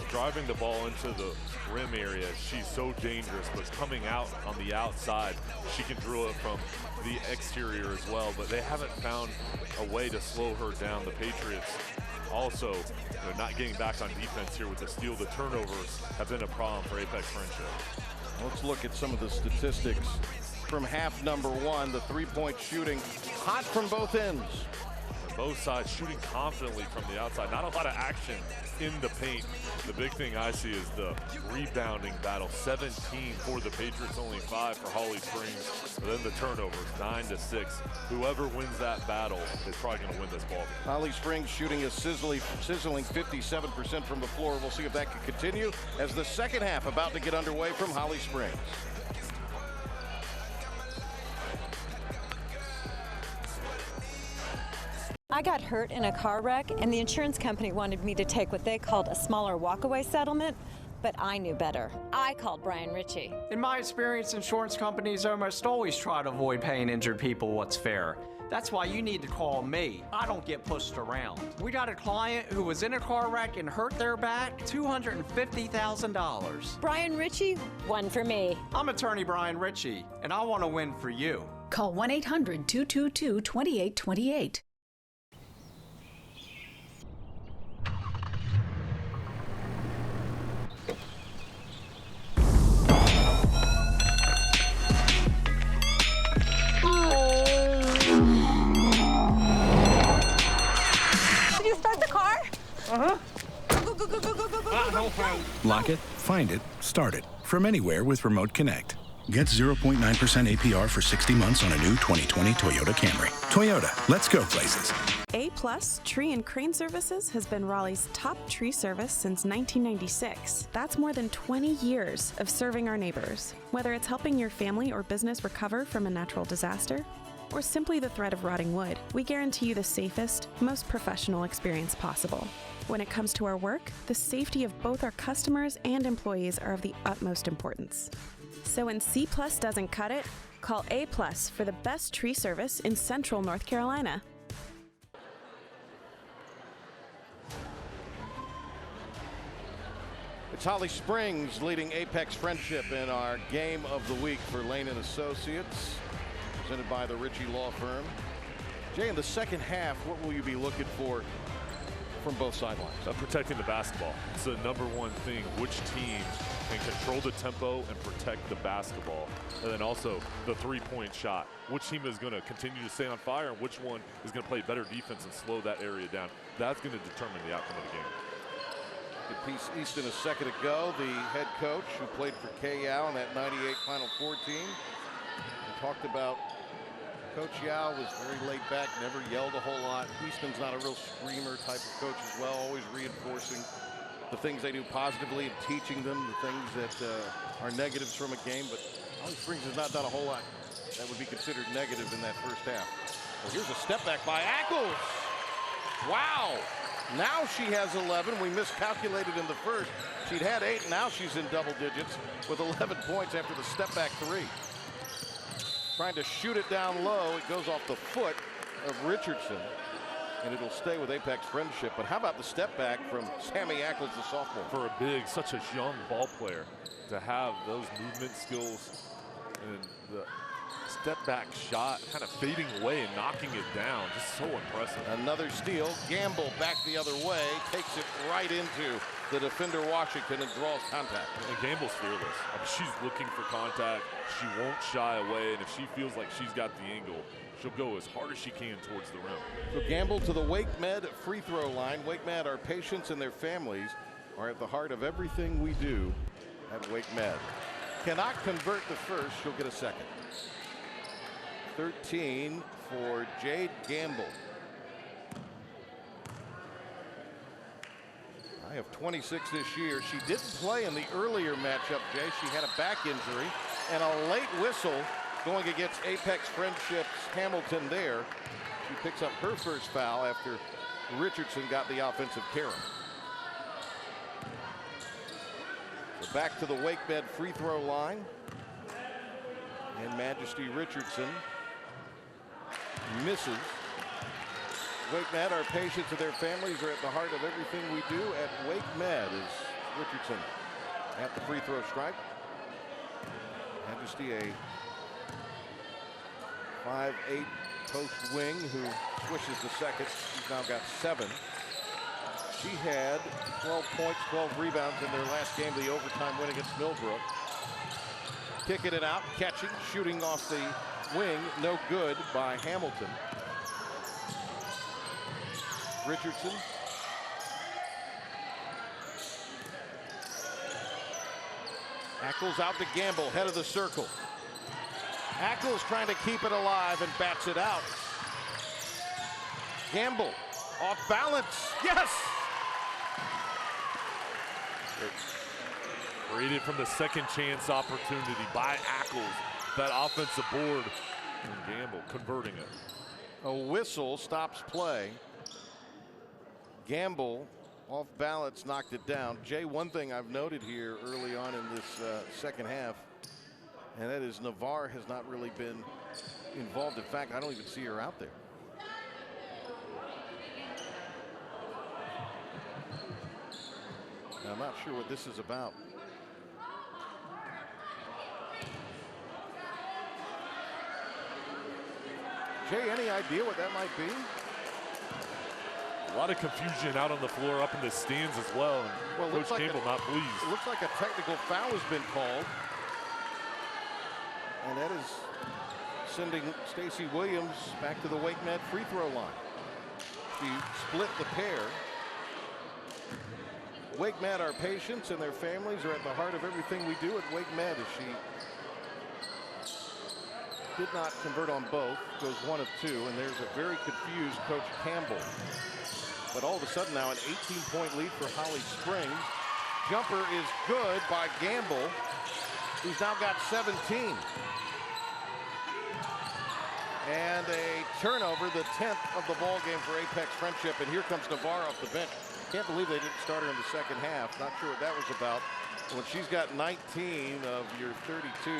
Driving the ball into the rim area, she's so dangerous, but coming out on the outside, she can drill it from the exterior as well, but they haven't found a way to slow her down. The Patriots also not getting back on defense here with the steal. The turnovers have been a problem for Apex Friendship. Let's look at some of the statistics from half number one. The three-point shooting hot from both ends. Both sides shooting confidently from the outside. Not a lot of action in the paint. The big thing I see is the rebounding battle. 17 for the Patriots, only 5 for Holly Springs. And then the turnovers, 9-6. Whoever wins that battle is probably going to win this ball game. Holly Springs shooting a sizzling 57% from the floor. We'll see if that can continue as the second half about to get underway from Holly Springs. I got hurt in a car wreck, and the insurance company wanted me to take what they called a smaller walkaway settlement, but I knew better. I called Brian Ritchie. In my experience, insurance companies almost always try to avoid paying injured people what's fair. That's why you need to call me. I don't get pushed around. We got a client who was in a car wreck and hurt their back, $250,000. Brian Ritchie, one for me. I'm attorney Brian Ritchie, and I want to win for you. Call 1-800-222-2828. Did you start the car? Uh-huh. Lock it, find it, start it. From anywhere with Remote Connect. Get 0.9% APR for 60 months on a new 2020 Toyota Camry. Toyota, let's go places. A-Plus Tree and Crane Services has been Raleigh's top tree service since 1996. That's more than 20 years of serving our neighbors. Whether it's helping your family or business recover from a natural disaster, or simply the threat of rotting wood, we guarantee you the safest, most professional experience possible. When it comes to our work, the safety of both our customers and employees are of the utmost importance. So when C+ doesn't cut it, call A+ for the best tree service in Central North Carolina. It's Holly Springs leading Apex Friendship in our game of the week for Lane & Associates, presented by the Ritchie Law Firm. Jay, in the second half, what will you be looking for from both sidelines? Protecting the basketball. It's the number one thing. Which team can control the tempo and protect the basketball? And then also the three-point shot. Which team is going to continue to stay on fire, and which one is going to play better defense and slow that area down? That's going to determine the outcome of the game. Good piece Easton a second ago, the head coach who played for Kay Yao in that 98 Final Four team. We talked about Coach Yao was very laid back, never yelled a whole lot. Easton's not a real screamer type of coach as well, always reinforcing the things they do positively and teaching them the things that are negatives from a game. But Holly Springs has not done a whole lot that would be considered negative in that first half. Well, here's a step back by Ackles. Wow. Now she has 11. We miscalculated in the first. She'd had 8. Now she's in double digits with 11 points after the step back 3. Trying to shoot it down low. It goes off the foot of Richardson, and it'll stay with Apex Friendship. But how about the step back from Sammy Ackles, the sophomore? For a big, such a young ball player, to have those movement skills and the step back shot kind of fading away and knocking it down, just so impressive. Another steal. Gamble back the other way, takes it right into the defender Washington and draws contact. And Gamble's fearless. I mean, she's looking for contact. She won't shy away, and if she feels like she's got the angle, she'll go as hard as she can towards the rim. So Gamble to the Wake Med free throw line. Wake Med, our patients and their families are at the heart of everything we do at Wake Med. Cannot convert the first, she'll get a second. 13 for Jade Gamble. I have 26 this year. She didn't play in the earlier matchup, Jay. She had a back injury and a late whistle going against Apex Friendship's Hamilton there. She picks up her first foul after Richardson got the offensive carry. So back to the WakeMed free throw line. And Majesty Richardson misses. WakeMed, our patients and their families are at the heart of everything we do at WakeMed. Is Richardson at the free throw stripe. Majesty, a 5'8" post wing who swishes the second. She's now got 7. She had 12 points, 12 rebounds in their last game, the overtime win against Millbrook. Kicking it out, catching, shooting off the wing, no good by Hamilton. Richardson. Ackles out to Gamble, head of the circle. Ackles trying to keep it alive and bats it out. Gamble off balance. Yes! Created from the second chance opportunity by Ackles. That offensive board. And Gamble converting it. A whistle stops play. Gamble off balance knocked it down. Jay, one thing I've noted here early on in this second half, and that is Navarre has not really been involved. In fact, I don't even see her out there. Now, I'm not sure what this is about. Jay, any idea what that might be? A lot of confusion out on the floor, up in the stands as well. And Coach Gamble not pleased. It looks like a technical foul has been called. And that is sending Stacey Williams back to the WakeMed free throw line. She split the pair. WakeMed, our patients and their families are at the heart of everything we do at WakeMed. As she did not convert on both, goes 1 of 2, and there's a very confused Coach Campbell. But all of a sudden now an 18-point lead for Holly Springs. Jumper is good by Gamble, who's now got 17. And a turnover, the 10th of the ball game for Apex Friendship. And here comes Navarre off the bench. Can't believe they didn't start her in the second half. Not sure what that was about. When she's got 19 of your 32,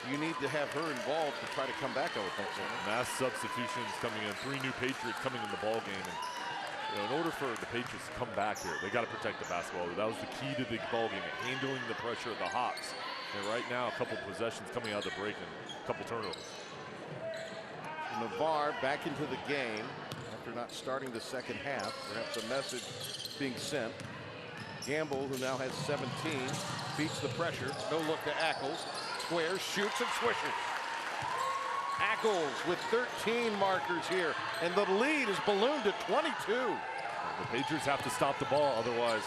you need to have her involved to try to come back, I would think so. Mass substitutions coming in. 3 new Patriots coming in the ball game. And in order for the Patriots to come back here, they got to protect the basketball. That was the key to the ball game, handling the pressure of the Hawks. And right now, a couple possessions coming out of the break and a couple turnovers. Navarre back into the game after not starting the second half. Perhaps a message being sent. Gamble, who now has 17, beats the pressure. No look to Ackles. Squares, shoots, and swishes. Ackles with 13 markers here, and the lead is ballooned to 22. The Patriots have to stop the ball, otherwise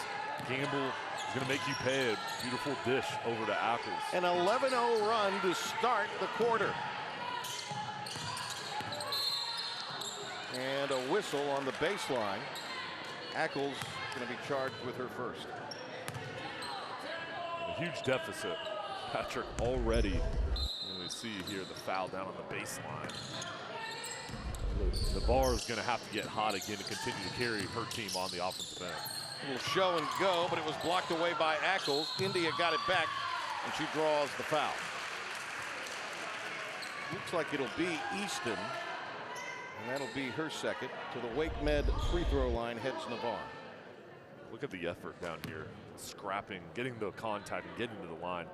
Gamble is going to make you pay a beautiful dish over to Ackles. An 11-0 run to start the quarter. And a whistle on the baseline. Ackles going to be charged with her first. A huge deficit. Patrick already. And we see here the foul down on the baseline. Navarre is going to have to get hot again to continue to carry her team on the offensive end. A little show and go, but it was blocked away by Ackles. India got it back, and she draws the foul. Looks like it'll be Easton, and that'll be her second. To the WakeMed free throw line heads Navarre. Look at the effort down here. Scrapping, getting the contact, and getting to the line.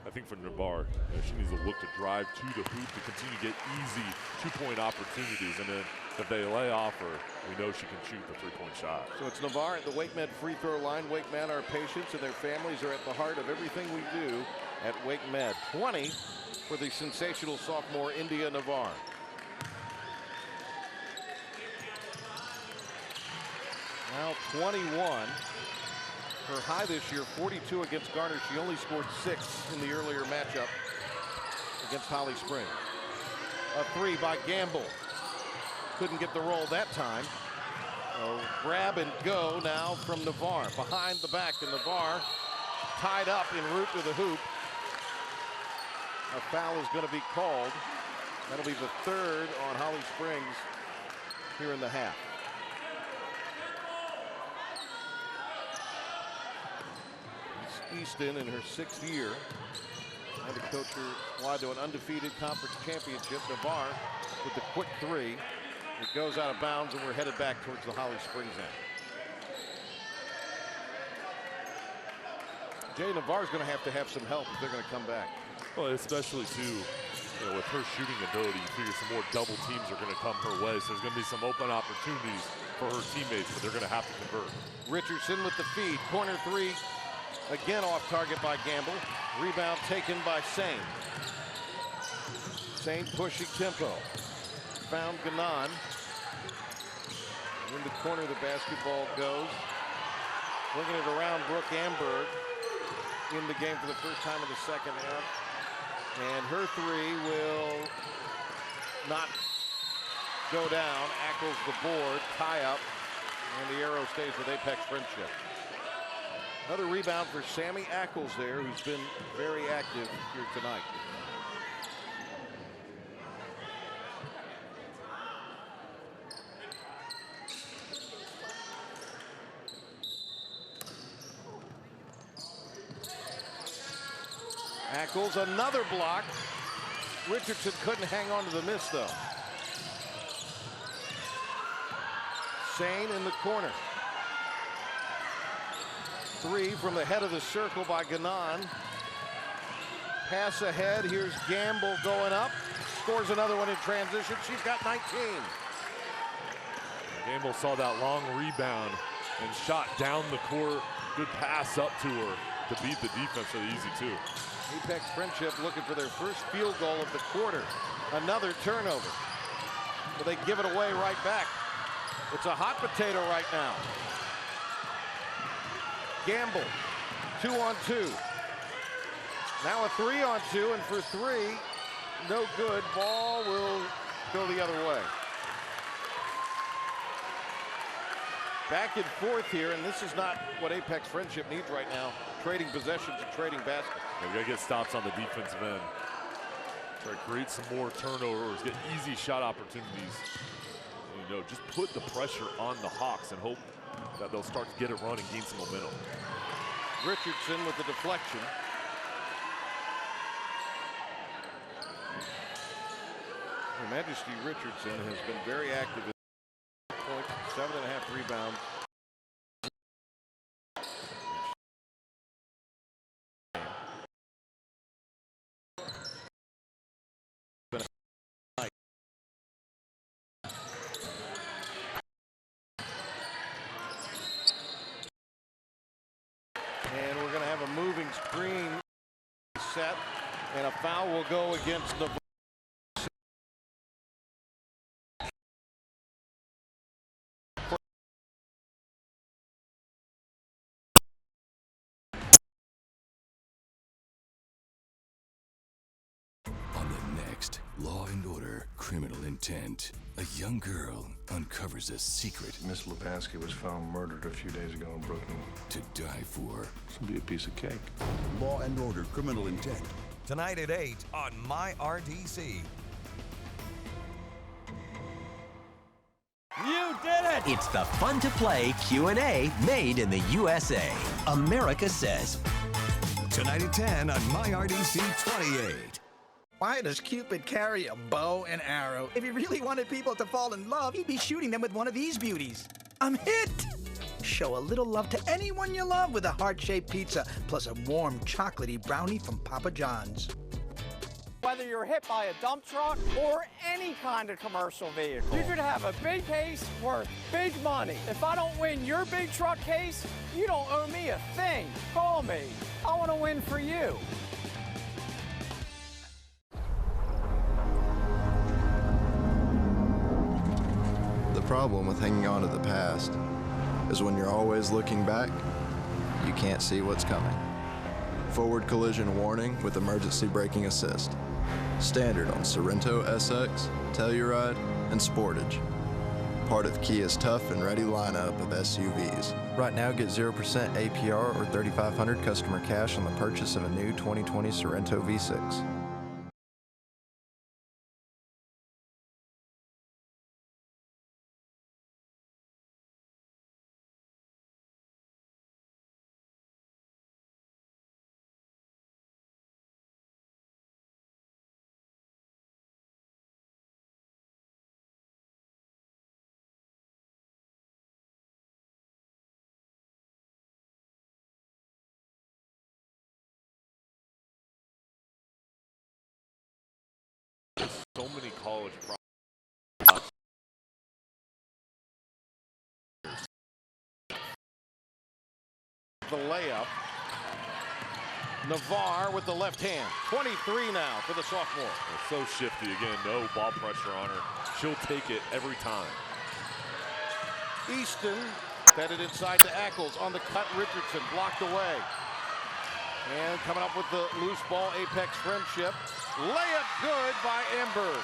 I think for Navarre, she needs to look to drive to the hoop to continue to get easy two-point opportunities. And then if they lay off her, we know she can shoot the three-point shot. So it's Navarre at the WakeMed free throw line. WakeMed, our patients and their families are at the heart of everything we do at WakeMed. 20 for the sensational sophomore India Navarre. Now 21. Her high this year, 42 against Garner. She only scored 6 in the earlier matchup against Holly Springs. A 3 by Gamble. Couldn't get the roll that time. Grab and go now from Navarre. Behind the back, and Navarre tied up en route to the hoop. A foul is going to be called. That'll be the third on Holly Springs here in the half. It's Easton in her 6th year. And to coach her wide to an undefeated conference championship. Navarre with the quick three. It goes out of bounds, and we're headed back towards the Holly Springs end. Jay, Navarre's going to have some help if they're going to come back. Well, especially too, with her shooting ability, you figure some more double teams are going to come her way. So there's going to be some open opportunities for her teammates, but they're going to have to convert. Richardson with the feed. Corner three. Again off target by Gamble. Rebound taken by Sane. Sane pushing tempo. Found Ganon. In the corner the basketball goes. Working it around Brooke Amberg in the game for the first time in the second half. And her three will not go down. Ackles the board, tie up, and the arrow stays with Apex Friendship. Another rebound for Sammy Ackles there, who's been very active here tonight. Ackles, another block. Richardson couldn't hang on to the miss, though. Sane in the corner. Three from the head of the circle by Ganon. Pass ahead. Here's Gamble going up. Scores another one in transition. She's got 19. Gamble saw that long rebound and shot down the court. Good pass up to her to beat the defense for the easy two. Apex Friendship looking for their first field goal of the quarter. Another turnover. But they give it away right back. It's a hot potato right now. Gamble, 2-on-2. Now a 3-on-2, and for three, no good. Ball will go the other way. Back and forth here, and this is not what Apex Friendship needs right now. Trading possessions and trading baskets. Yeah, we gotta get stops on the defensive end. Try to create some more turnovers, get easy shot opportunities. You know, just put the pressure on the Hawks and hope that they'll start to get it run and gain some momentum. Richardson with the deflection. Her Majesty Richardson has been very active in points, 7.5 rebounds. And we're going to have a moving screen set, and a foul will go against the. On the next Law and Order: Criminal Intent, a young girl uncovers a secret. Miss Lepansky was found murdered a few days ago in Brooklyn. To die for. This will be a piece of cake. Law and Order: Criminal Intent. Tonight at 8 on MyRDC. You did it! It's the fun to play Q&A made in the USA. America Says. Tonight at 10 on MyRDC 28. Why does Cupid carry a bow and arrow? If he really wanted people to fall in love, he'd be shooting them with one of these beauties. I'm hit! Show a little love to anyone you love with a heart-shaped pizza, plus a warm chocolatey brownie from Papa John's. Whether you're hit by a dump truck or any kind of commercial vehicle, you could have a big case worth big money. If I don't win your big truck case, you don't owe me a thing. Call me. I want to win for you. The problem with hanging on to the past is when you're always looking back, you can't see what's coming. Forward collision warning with emergency braking assist. Standard on Sorrento SX, Telluride, and Sportage. part of Kia's tough and ready lineup of SUVs. Right now, get 0% APR or $3,500 customer cash on the purchase of a new 2020 Sorento V6. So many college the layup. Navarre with the left hand. 23 now for the sophomore. So shifty again, no ball pressure on her. She'll take it every time. Easton fed it inside to Ackles on the cut. Richardson blocked away. And coming up with the loose ball, Apex Friendship. Layup good by Amberg.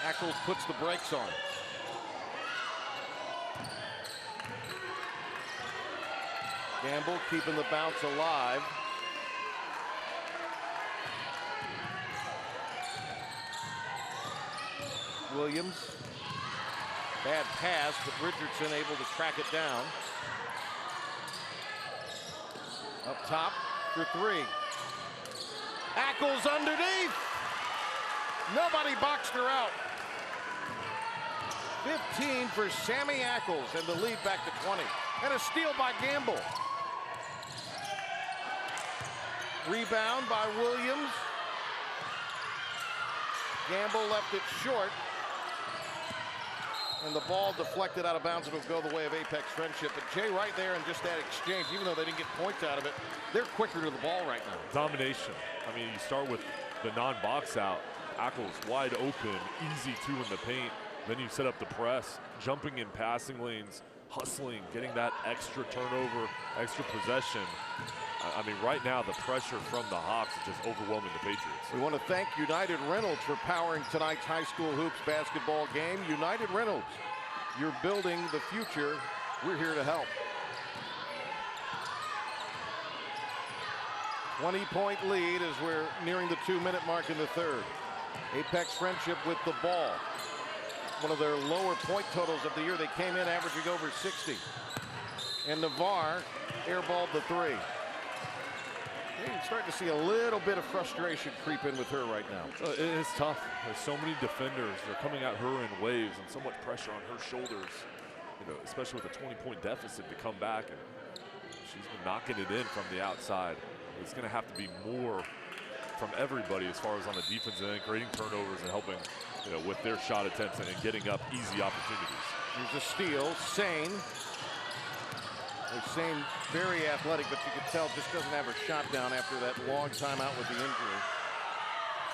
Ackles puts the brakes on. Gamble keeping the bounce alive. Williams. Bad pass, but Richardson able to track it down. Up top for three. Ackles underneath. Nobody boxed her out. 15 for Sammy Ackles, and the lead back to 20. And a steal by Gamble. Rebound by Williams. Gamble left it short. And the ball deflected out of bounds. It'll go the way of Apex Friendship. But Jay, right there, and just that exchange, even though they didn't get points out of it, they're quicker to the ball right now. Domination. I mean, you start with the non-box out. Ackles wide open, easy two in the paint. Then you set up the press, jumping in passing lanes, hustling, getting that extra turnover, extra possession. I mean, right now, the pressure from the Hawks is just overwhelming the Patriots. We want to thank United Reynolds for powering tonight's high school hoops basketball game. United Reynolds, you're building the future. We're here to help. 20-point lead as we're nearing the 2-minute mark in the third. Apex Friendship with the ball. One of their lower point totals of the year. They came in averaging over 60. And Navarre airballed the three. You're starting to see a little bit of frustration creep in with her right now. It's tough. There's so many defenders. They're coming at her in waves and so much pressure on her shoulders, you know, especially with a 20-point deficit to come back. And she's been knocking it in from the outside. It's going to have to be more from everybody as far as on the defensive end, creating turnovers and helping, you know, with their shot attempts and getting up easy opportunities. Here's a steal. Sane. Sane very athletic, but you can tell just doesn't have her shot down after that long time out with the injury.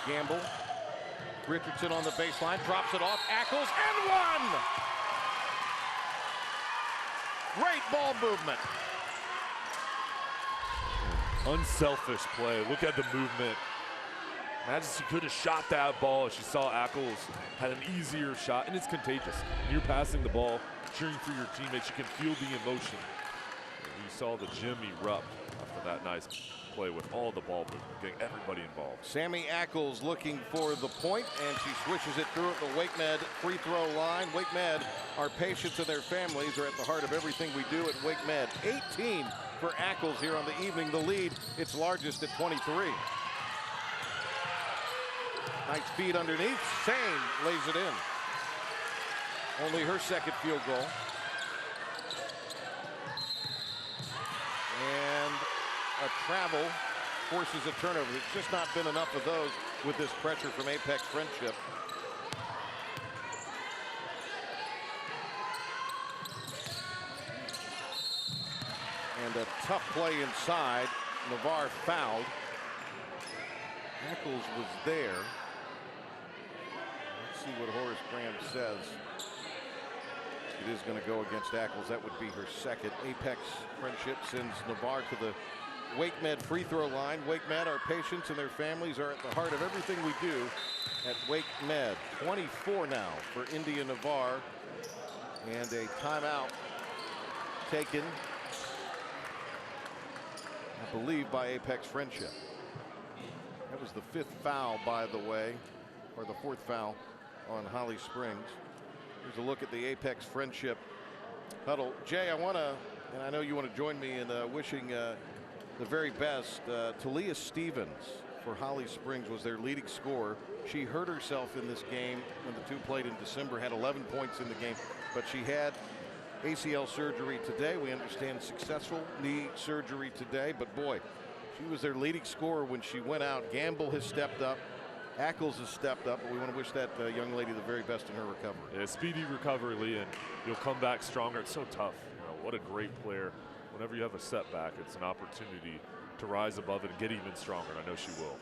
Gamble. Richardson on the baseline, drops it off. Ackles and one! Great ball movement. Unselfish play. Look at the movement. Imagine she could have shot that ball if she saw Ackles had an easier shot, and it's contagious. When you're passing the ball, cheering for your teammates, you can feel the emotion. You saw the gym erupt after that nice play with all the ball movement, getting everybody involved. Sammy Ackles looking for the point, and she swishes it through at the Wake Med free throw line. Wake Med, our patients and their families are at the heart of everything we do at Wake Med. 18 for Ackles here on the evening. The lead, its largest at 23. Nice feed underneath. Sane lays it in. Only her second field goal. And a travel forces a turnover. It's just not been enough of those with this pressure from Apex Friendship. And a tough play inside. Navarre fouled. Ackles was there. Let's see what Horace Graham says. It is going to go against Ackles. That would be her second. Apex Friendship sends Navarre to the Wake Med free throw line. Wake Med, our patients and their families are at the heart of everything we do at Wake Med. 24 now for India Navarre. And a timeout taken, I believe, by Apex Friendship. That was the 5th foul, by the way, or the 4th foul on Holly Springs. Here's a look at the Apex Friendship huddle. Jay, I want to, and I know you want to join me in wishing the very best. Talia Stevens for Holly Springs was their leading scorer. She hurt herself in this game when the two played in December, had 11 points in the game, but she had ACL surgery today. We understand successful knee surgery today, but boy, she was their leading scorer when she went out. Gamble has stepped up. Ackles has stepped up, but we want to wish that young lady the very best in her recovery. Yeah, speedy recovery, Lee, and you'll come back stronger. It's so tough. You know, what a great player. Whenever you have a setback, it's an opportunity to rise above it and get even stronger, and I know she will.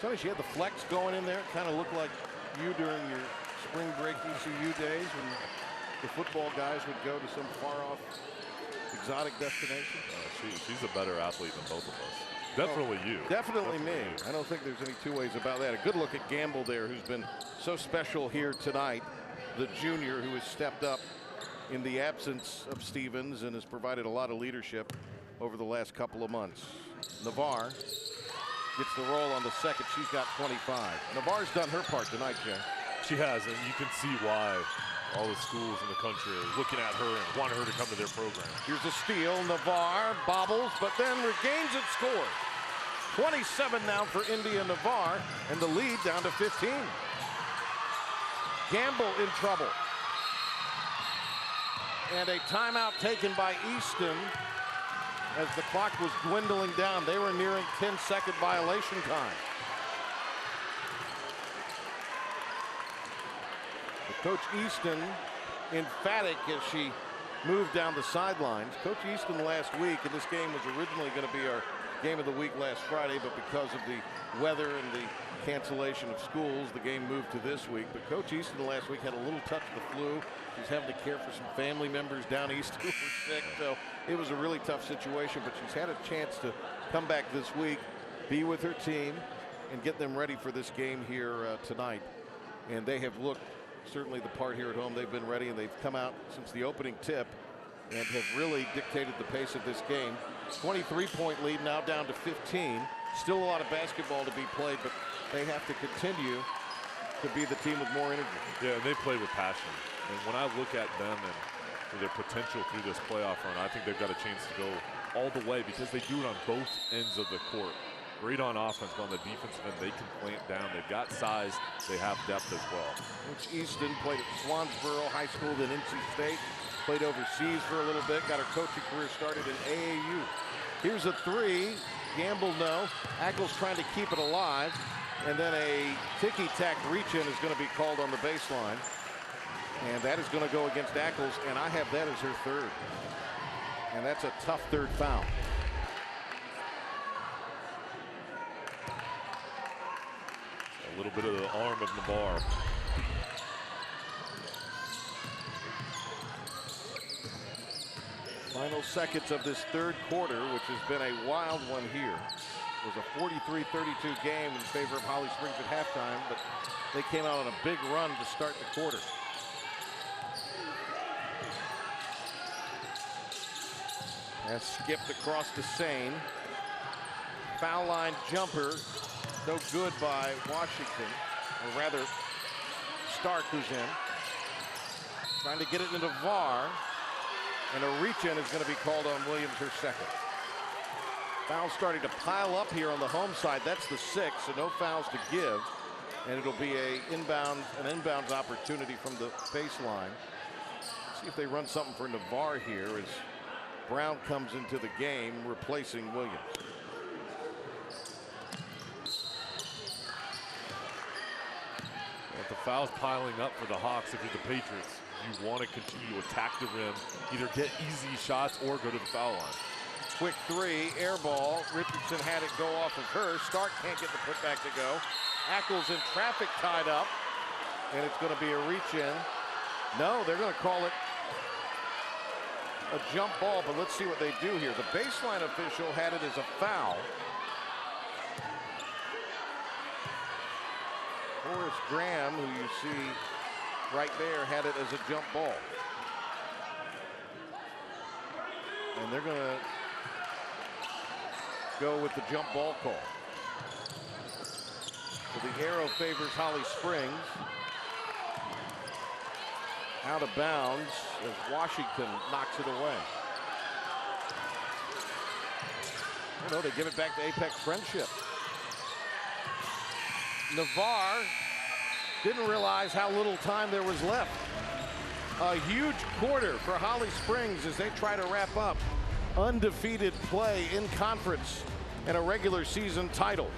Tony, she had the flex going in there. It kind of looked like you during your spring break ECU days when the football guys would go to some far-off exotic destination. She's a better athlete than both of us. Definitely you. Definitely me. I don't think there's any two ways about that. A good look at Gamble there, who's been so special here tonight. The junior who has stepped up in the absence of Stevens and has provided a lot of leadership over the last couple of months. Navarre gets the roll on the second. She's got 25. Navarre's done her part tonight, Jay. She has, and you can see why all the schools in the country are looking at her and wanting her to come to their program. Here's a steal. Navarre bobbles, but then regains it, scores. 27 now for India Navarre, and the lead down to 15. Gamble in trouble. And a timeout taken by Easton as the clock was dwindling down. They were nearing 10-second violation time. Coach Easton emphatic as she moved down the sidelines. Coach Easton last week, and this game was originally going to be our game of the week last Friday, but because of the weather and the cancellation of schools, the game moved to this week. But Coach Easton last week had a little touch of the flu. She's having to care for some family members down east who were sick, so it was a really tough situation, but she's had a chance to come back this week, be with her team, and get them ready for this game here tonight. And they have looked certainly the part here at home. They've been ready, and they've come out since the opening tip and have really dictated the pace of this game. 23-point lead now down to 15. Still a lot of basketball to be played, but they have to continue to be the team with more energy. Yeah, and they play with passion. And when I look at them and their potential through this playoff run, I think they've got a chance to go all the way because they do it on both ends of the court. Great on offense, but on the defensive end, they can clamp down. They've got size. They have depth as well. Coach Easton played at Swansboro High School, then NC State. Played overseas for a little bit. Got her coaching career started in AAU. Here's a three. Gamble, no. Ackles trying to keep it alive. And then a ticky-tack reach-in is going to be called on the baseline. And that is going to go against Ackles, and I have that as her third. And that's a tough third foul. A little bit of the arm of Navarre. Final seconds of this third quarter, which has been a wild one here. It was a 43-32 game in favor of Holly Springs at halftime, but they came out on a big run to start the quarter. Pass skipped across to Sane. Foul line jumper, no good by Washington, or rather Stark, who's in. Trying to get it into Navarre, and a reach-in is going to be called on Williams, her second. Fouls starting to pile up here on the home side. That's the 6, so no fouls to give, and it'll be an inbounds opportunity from the baseline. Let's see if they run something for Navarre here as Brown comes into the game, replacing Williams. With the fouls piling up for the Hawks, if you're the Patriots, you want to continue to attack the rim, either get easy shots or go to the foul line. Quick three, air ball. Richardson had it go off of her. Stark can't get the putback to go. Ackles in traffic tied up, and it's going to be a reach in No, they're going to call it a jump ball, but let's see what they do here. The baseline official had it as a foul. Horace Graham, who you see right there, had it as a jump ball. And they're going to go with the jump ball call. So the arrow favors Holly Springs. Out of bounds as Washington knocks it away. Oh no, they give it back to Apex Friendship. Navarre didn't realize how little time there was left. A huge quarter for Holly Springs as they try to wrap up undefeated play in conference and a regular season title.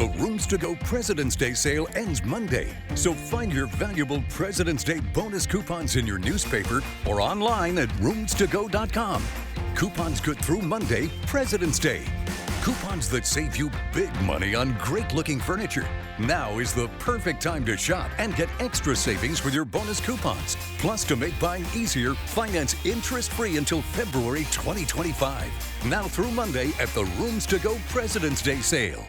The Rooms to Go President's Day sale ends Monday, so find your valuable President's Day bonus coupons in your newspaper or online at roomstogo.com. Coupons good through Monday, President's Day. Coupons that save you big money on great-looking furniture. Now is the perfect time to shop and get extra savings with your bonus coupons. Plus, to make buying easier, finance interest-free until February 2025. Now through Monday at the Rooms to Go President's Day sale.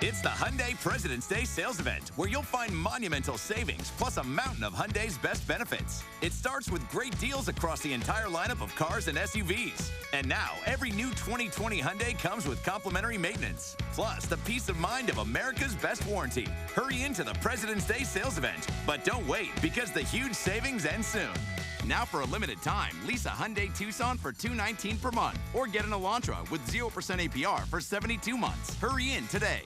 It's the Hyundai President's Day sales event, where you'll find monumental savings plus a mountain of Hyundai's best benefits. It starts with great deals across the entire lineup of cars and SUVs. And now, every new 2020 Hyundai comes with complimentary maintenance, plus the peace of mind of America's best warranty. Hurry into the President's Day sales event, but don't wait, because the huge savings end soon. Now for a limited time, lease a Hyundai Tucson for $219 per month, or get an Elantra with 0% APR for 72 months. Hurry in today.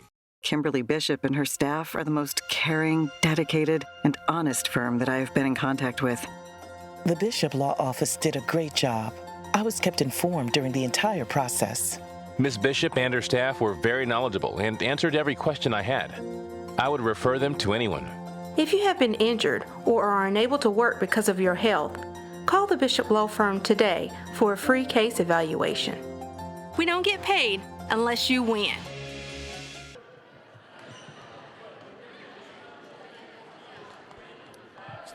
Kimberly Bishop and her staff are the most caring, dedicated, and honest firm that I have been in contact with. The Bishop Law Office did a great job. I was kept informed during the entire process. Ms. Bishop and her staff were very knowledgeable and answered every question I had. I would refer them to anyone. If you have been injured or are unable to work because of your health, call the Bishop Law Firm today for a free case evaluation. We don't get paid unless you win.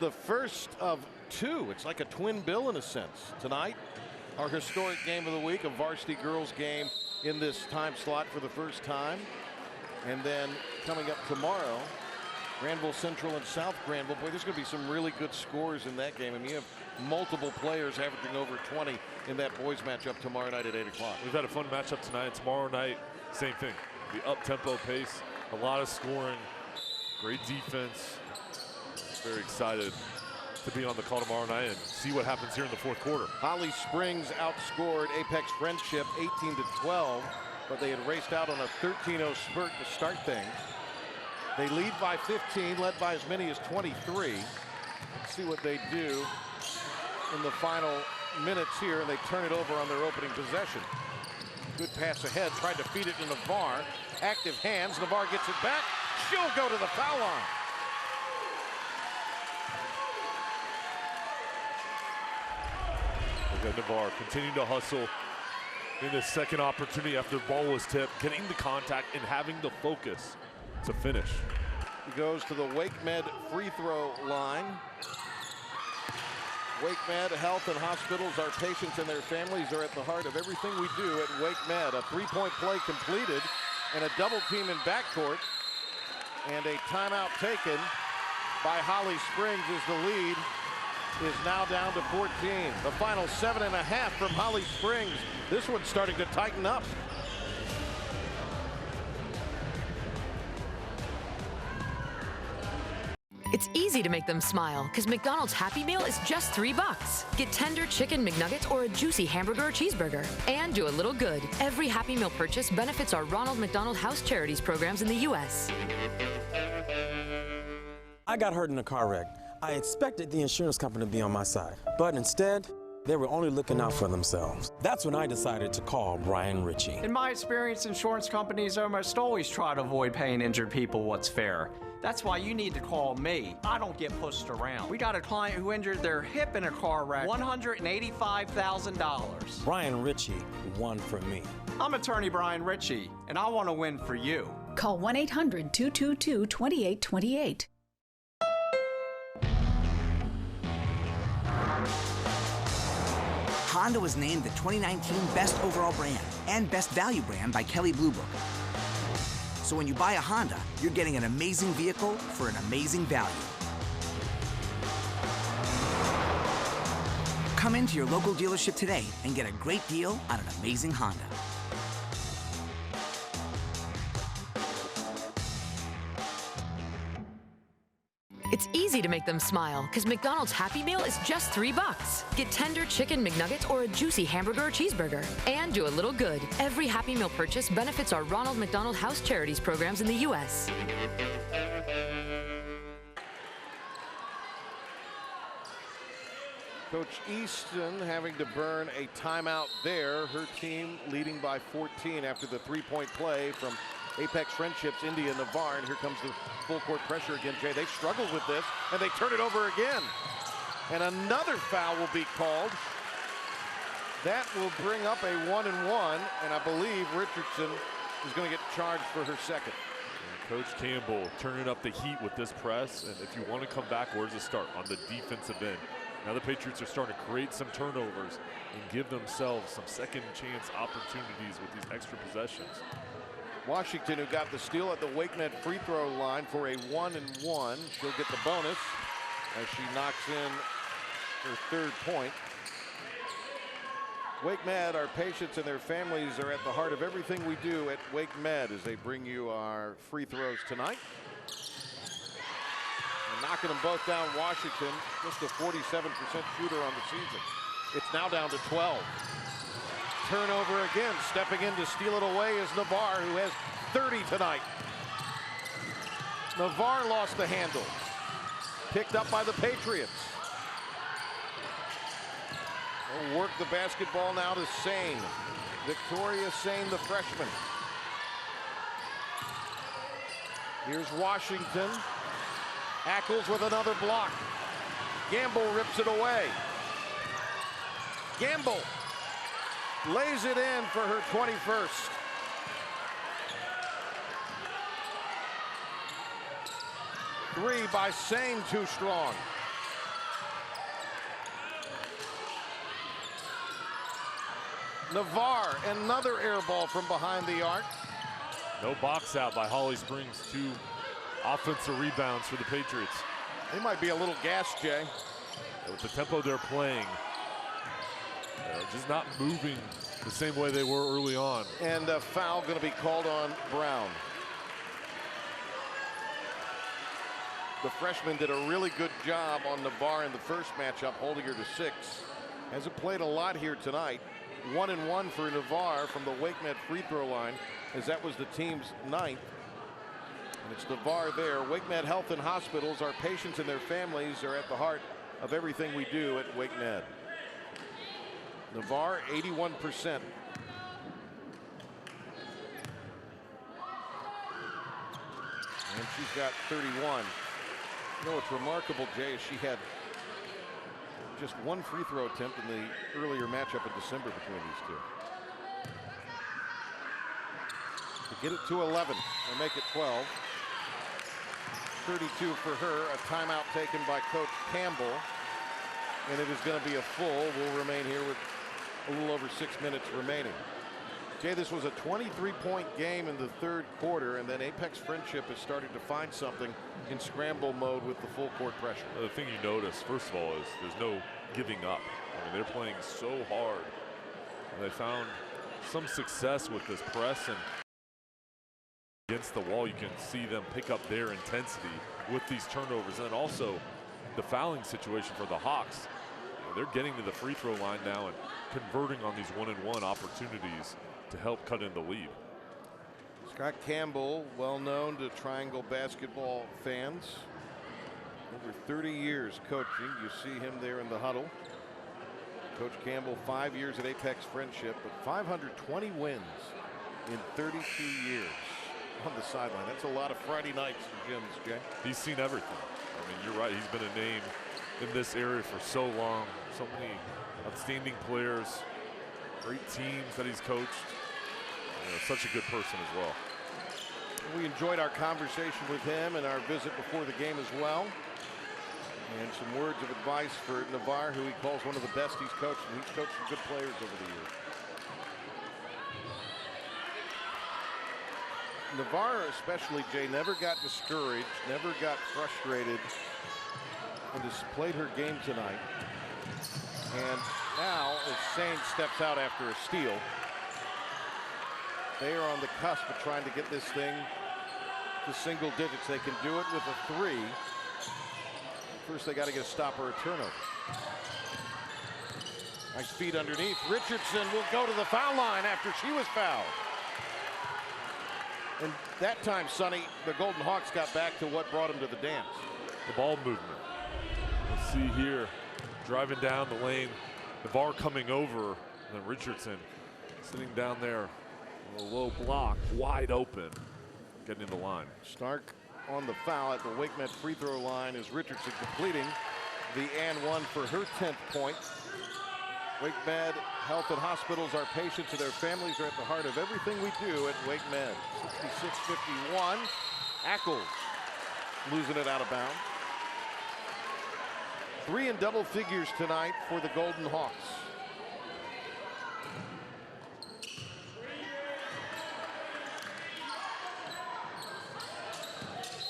The first of two. It's like a twin bill in a sense. Tonight, our historic game of the week, a varsity girls game in this time slot for the first time. And then coming up tomorrow, Granville Central and South Granville. Boy, there's going to be some really good scores in that game. I mean, you have multiple players averaging over 20 in that boys matchup tomorrow night at 8 o'clock. We've had a fun matchup tonight. Tomorrow night, same thing. The up-tempo pace, a lot of scoring, great defense. Very excited to be on the call tomorrow night and see what happens here in the fourth quarter. Holly Springs outscored Apex Friendship 18-12, but they had raced out on a 13-0 spurt to start things. They lead by 15, led by as many as 23. Let's see what they do in the final minutes here, and they turn it over on their opening possession. Good pass ahead, tried to feed it to Navarre. Active hands, Navarre gets it back. She'll go to the foul line. Navarre continuing to hustle in his second opportunity after the ball was tipped, getting the contact and having the focus to finish. He goes to the WakeMed free throw line. WakeMed Health and Hospitals, our patients and their families are at the heart of everything we do at WakeMed. A three-point play completed and a double team in backcourt. And a timeout taken by Holly Springs as the lead is now down to 14. The final 7.5 from Holly Springs. This one's starting to tighten up. It's easy to make them smile because McDonald's Happy Meal is just $3. Get tender chicken McNuggets or a juicy hamburger or cheeseburger. And do a little good. Every Happy Meal purchase benefits our Ronald McDonald House Charities programs in the U.S. I got hurt in a car wreck. I expected the insurance company to be on my side, but instead, they were only looking out for themselves. That's when I decided to call Brian Ritchie. In my experience, insurance companies almost always try to avoid paying injured people what's fair. That's why you need to call me. I don't get pushed around. We got a client who injured their hip in a car wreck, $185,000. Brian Ritchie won for me. I'm attorney Brian Ritchie, and I want to win for you. Call 1-800-222-2828. Honda was named the 2019 Best Overall Brand and Best Value Brand by Kelley Blue Book. So when you buy a Honda, you're getting an amazing vehicle for an amazing value. Come into your local dealership today and get a great deal on an amazing Honda. It's easy to make them smile because McDonald's Happy Meal is just $3. Get tender chicken McNuggets or a juicy hamburger or cheeseburger. And do a little good. Every Happy Meal purchase benefits our Ronald McDonald House Charities programs in the U.S. Coach Easton having to burn a timeout there. Her team leading by 14 after the three-point play from Apex Friendships, India Navarre, and here comes the full court pressure again, Jay. They struggled with this, and they turn it over again. And another foul will be called. That will bring up a 1-and-1, and I believe Richardson is going to get charged for her second. And Coach Campbell turning up the heat with this press, and if you want to come back, where's the start? On the defensive end. Now the Patriots are starting to create some turnovers and give themselves some second chance opportunities with these extra possessions. Washington, who got the steal at the WakeMed free throw line for a 1-and-1. She'll get the bonus as she knocks in her third point. WakeMed, our patients and their families are at the heart of everything we do at WakeMed as they bring you our free throws tonight. And knocking them both down, Washington, just a 47% shooter on the season. It's now down to 12. Turnover again, stepping in to steal it away is Navarre, who has 30 tonight. Navarre lost the handle. Picked up by the Patriots. They'll work the basketball now to Sane. Victoria Sane, the freshman. Here's Washington. Ackles with another block. Gamble rips it away. Gamble lays it in for her 21st. Three by Sane, too strong. Navarre, another air ball from behind the arc. No box out by Holly Springs. 2 offensive rebounds for the Patriots. They might be a little gassed, Jay. With the tempo they're playing, just not moving the same way they were early on. And a foul going to be called on Brown. The freshman did a really good job on Navarre in the first matchup, holding her to 6. Hasn't played a lot here tonight. 1-and-1 for Navarre from the WakeMed free throw line, as that was the team's 9th. And it's Navarre there. WakeMed Health and Hospitals, our patients and their families are at the heart of everything we do at WakeMed. Navarre, 81%. And she's got 31. You know what's remarkable, Jay, is she had just 1 free throw attempt in the earlier matchup in December between these two. To get it to 11 and make it 12. 32 for her, a timeout taken by Coach Campbell. And it is going to be a full. We'll remain here with a little over 6 minutes remaining. Jay, this was a 23-point game in the third quarter, and then Apex Friendship has started to find something in scramble mode with the full court pressure. The thing you notice, first of all, is there's no giving up. I mean, they're playing so hard. And they found some success with this press, and against the wall, you can see them pick up their intensity with these turnovers. And then also the fouling situation for the Hawks. They're getting to the free throw line now and converting on these 1-and-1 opportunities to help cut in the lead. Scott Campbell, well known to Triangle basketball fans. Over 30 years coaching. You see him there in the huddle. Coach Campbell, 5 years at Apex Friendship, but 520 wins in 32 years on the sideline. That's a lot of Friday nights for gyms, Jay. He's seen everything. I mean, you're right. He's been a name in this area for so long. So many outstanding players, great teams that he's coached. such a good person as well. We enjoyed our conversation with him and our visit before the game as well. And some words of advice for Navarre, who he calls one of the best he's coached, and he's coached some good players over the years. Navarre especially, Jay, never got discouraged, never got frustrated, and just played her game tonight. And now, as Sane steps out after a steal, they are on the cusp of trying to get this thing to single digits. They can do it with a 3. First, they got to get a stop or a turnover. Nice feed underneath. Richardson will go to the foul line after she was fouled. And that time, Sonny, the Golden Hawks got back to what brought them to the dance. The ball movement. Let's see here, driving down the lane. Navarre coming over, and then Richardson sitting down there on a low block, wide open, getting in the line. Stark on the foul at the Wake Med free throw line is Richardson completing the and one for her 10th point. Wake Med Health and Hospitals, our patients and their families are at the heart of everything we do at Wake Med. 66-51. Ackles losing it out of bounds. 3 in double figures tonight for the Golden Hawks.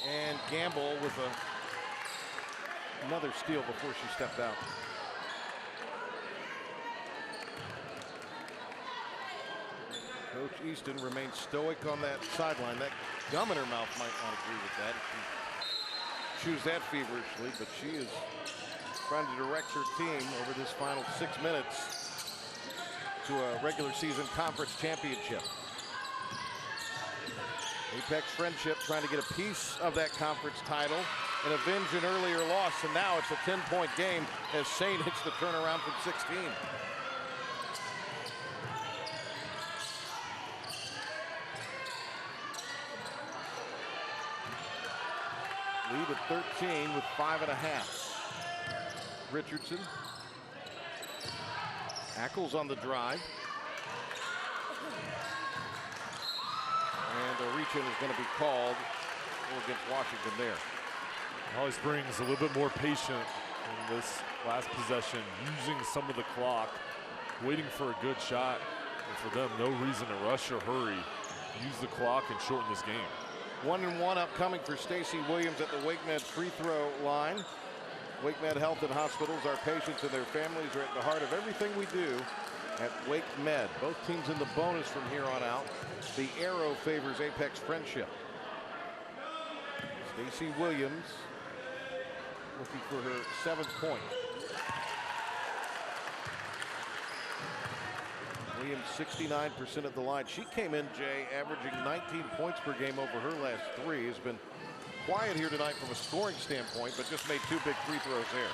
And Gamble with another steal before she stepped out. Coach Easton remains stoic on that sideline. That gum in her mouth might not agree with that. She chews that feverishly, but she is trying to direct her team over this final 6 minutes to a regular season conference championship. Apex Friendship trying to get a piece of that conference title and avenge an earlier loss, and now it's a 10-point game as Sane hits the turnaround from 16. Lead at 13 with 5.5. Richardson. Ackles on the drive. And a reach-in is going to be called against Washington there. Holly Springs a little bit more patient in this last possession, using some of the clock, waiting for a good shot. And for them, no reason to rush or hurry. Use the clock and shorten this game. 1-and-1 upcoming for Stacey Williams at the Wake Med free throw line. Wake Med Health and Hospitals, our patients and their families are at the heart of everything we do at Wake Med. Both teams in the bonus from here on out. The arrow favors Apex Friendship. Stacey Williams looking for her 7th point. Williams 69% at the line. She came in, Jay, averaging 19 points per game over her last 3. Has been quiet here tonight from a scoring standpoint, but just made 2 big free throws there.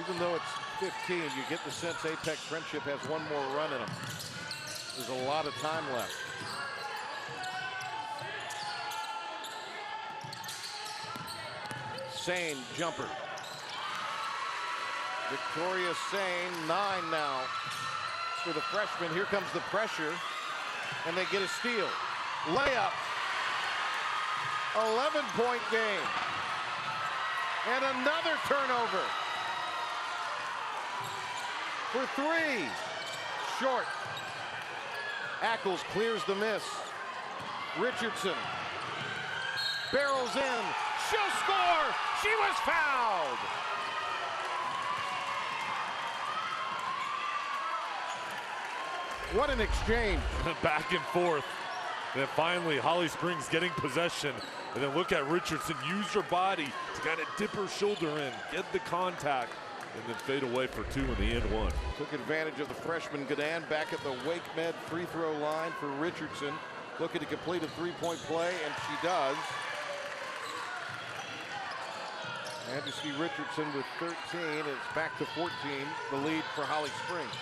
Even though it's 15, you get the sense Apex Friendship has one more run in them. There's a lot of time left. Sane jumper. Victoria Sane, 9 now for the freshman. Here comes the pressure, and they get a steal. Layup. 11-point game. And another turnover. For 3. Short. Ackles clears the miss. Richardson barrels in. She'll score. She was fouled. What an exchange. Back and forth. Then finally, Holly Springs getting possession. And then look at Richardson use her body to kind of dip her shoulder in, get the contact, and then fade away for 2 in the end one. Took advantage of the freshman Gadan back at the Wake Med free throw line for Richardson. Looking to complete a 3-point play, and she does. And you see Richardson with 13, and it's back to 14, the lead for Holly Springs.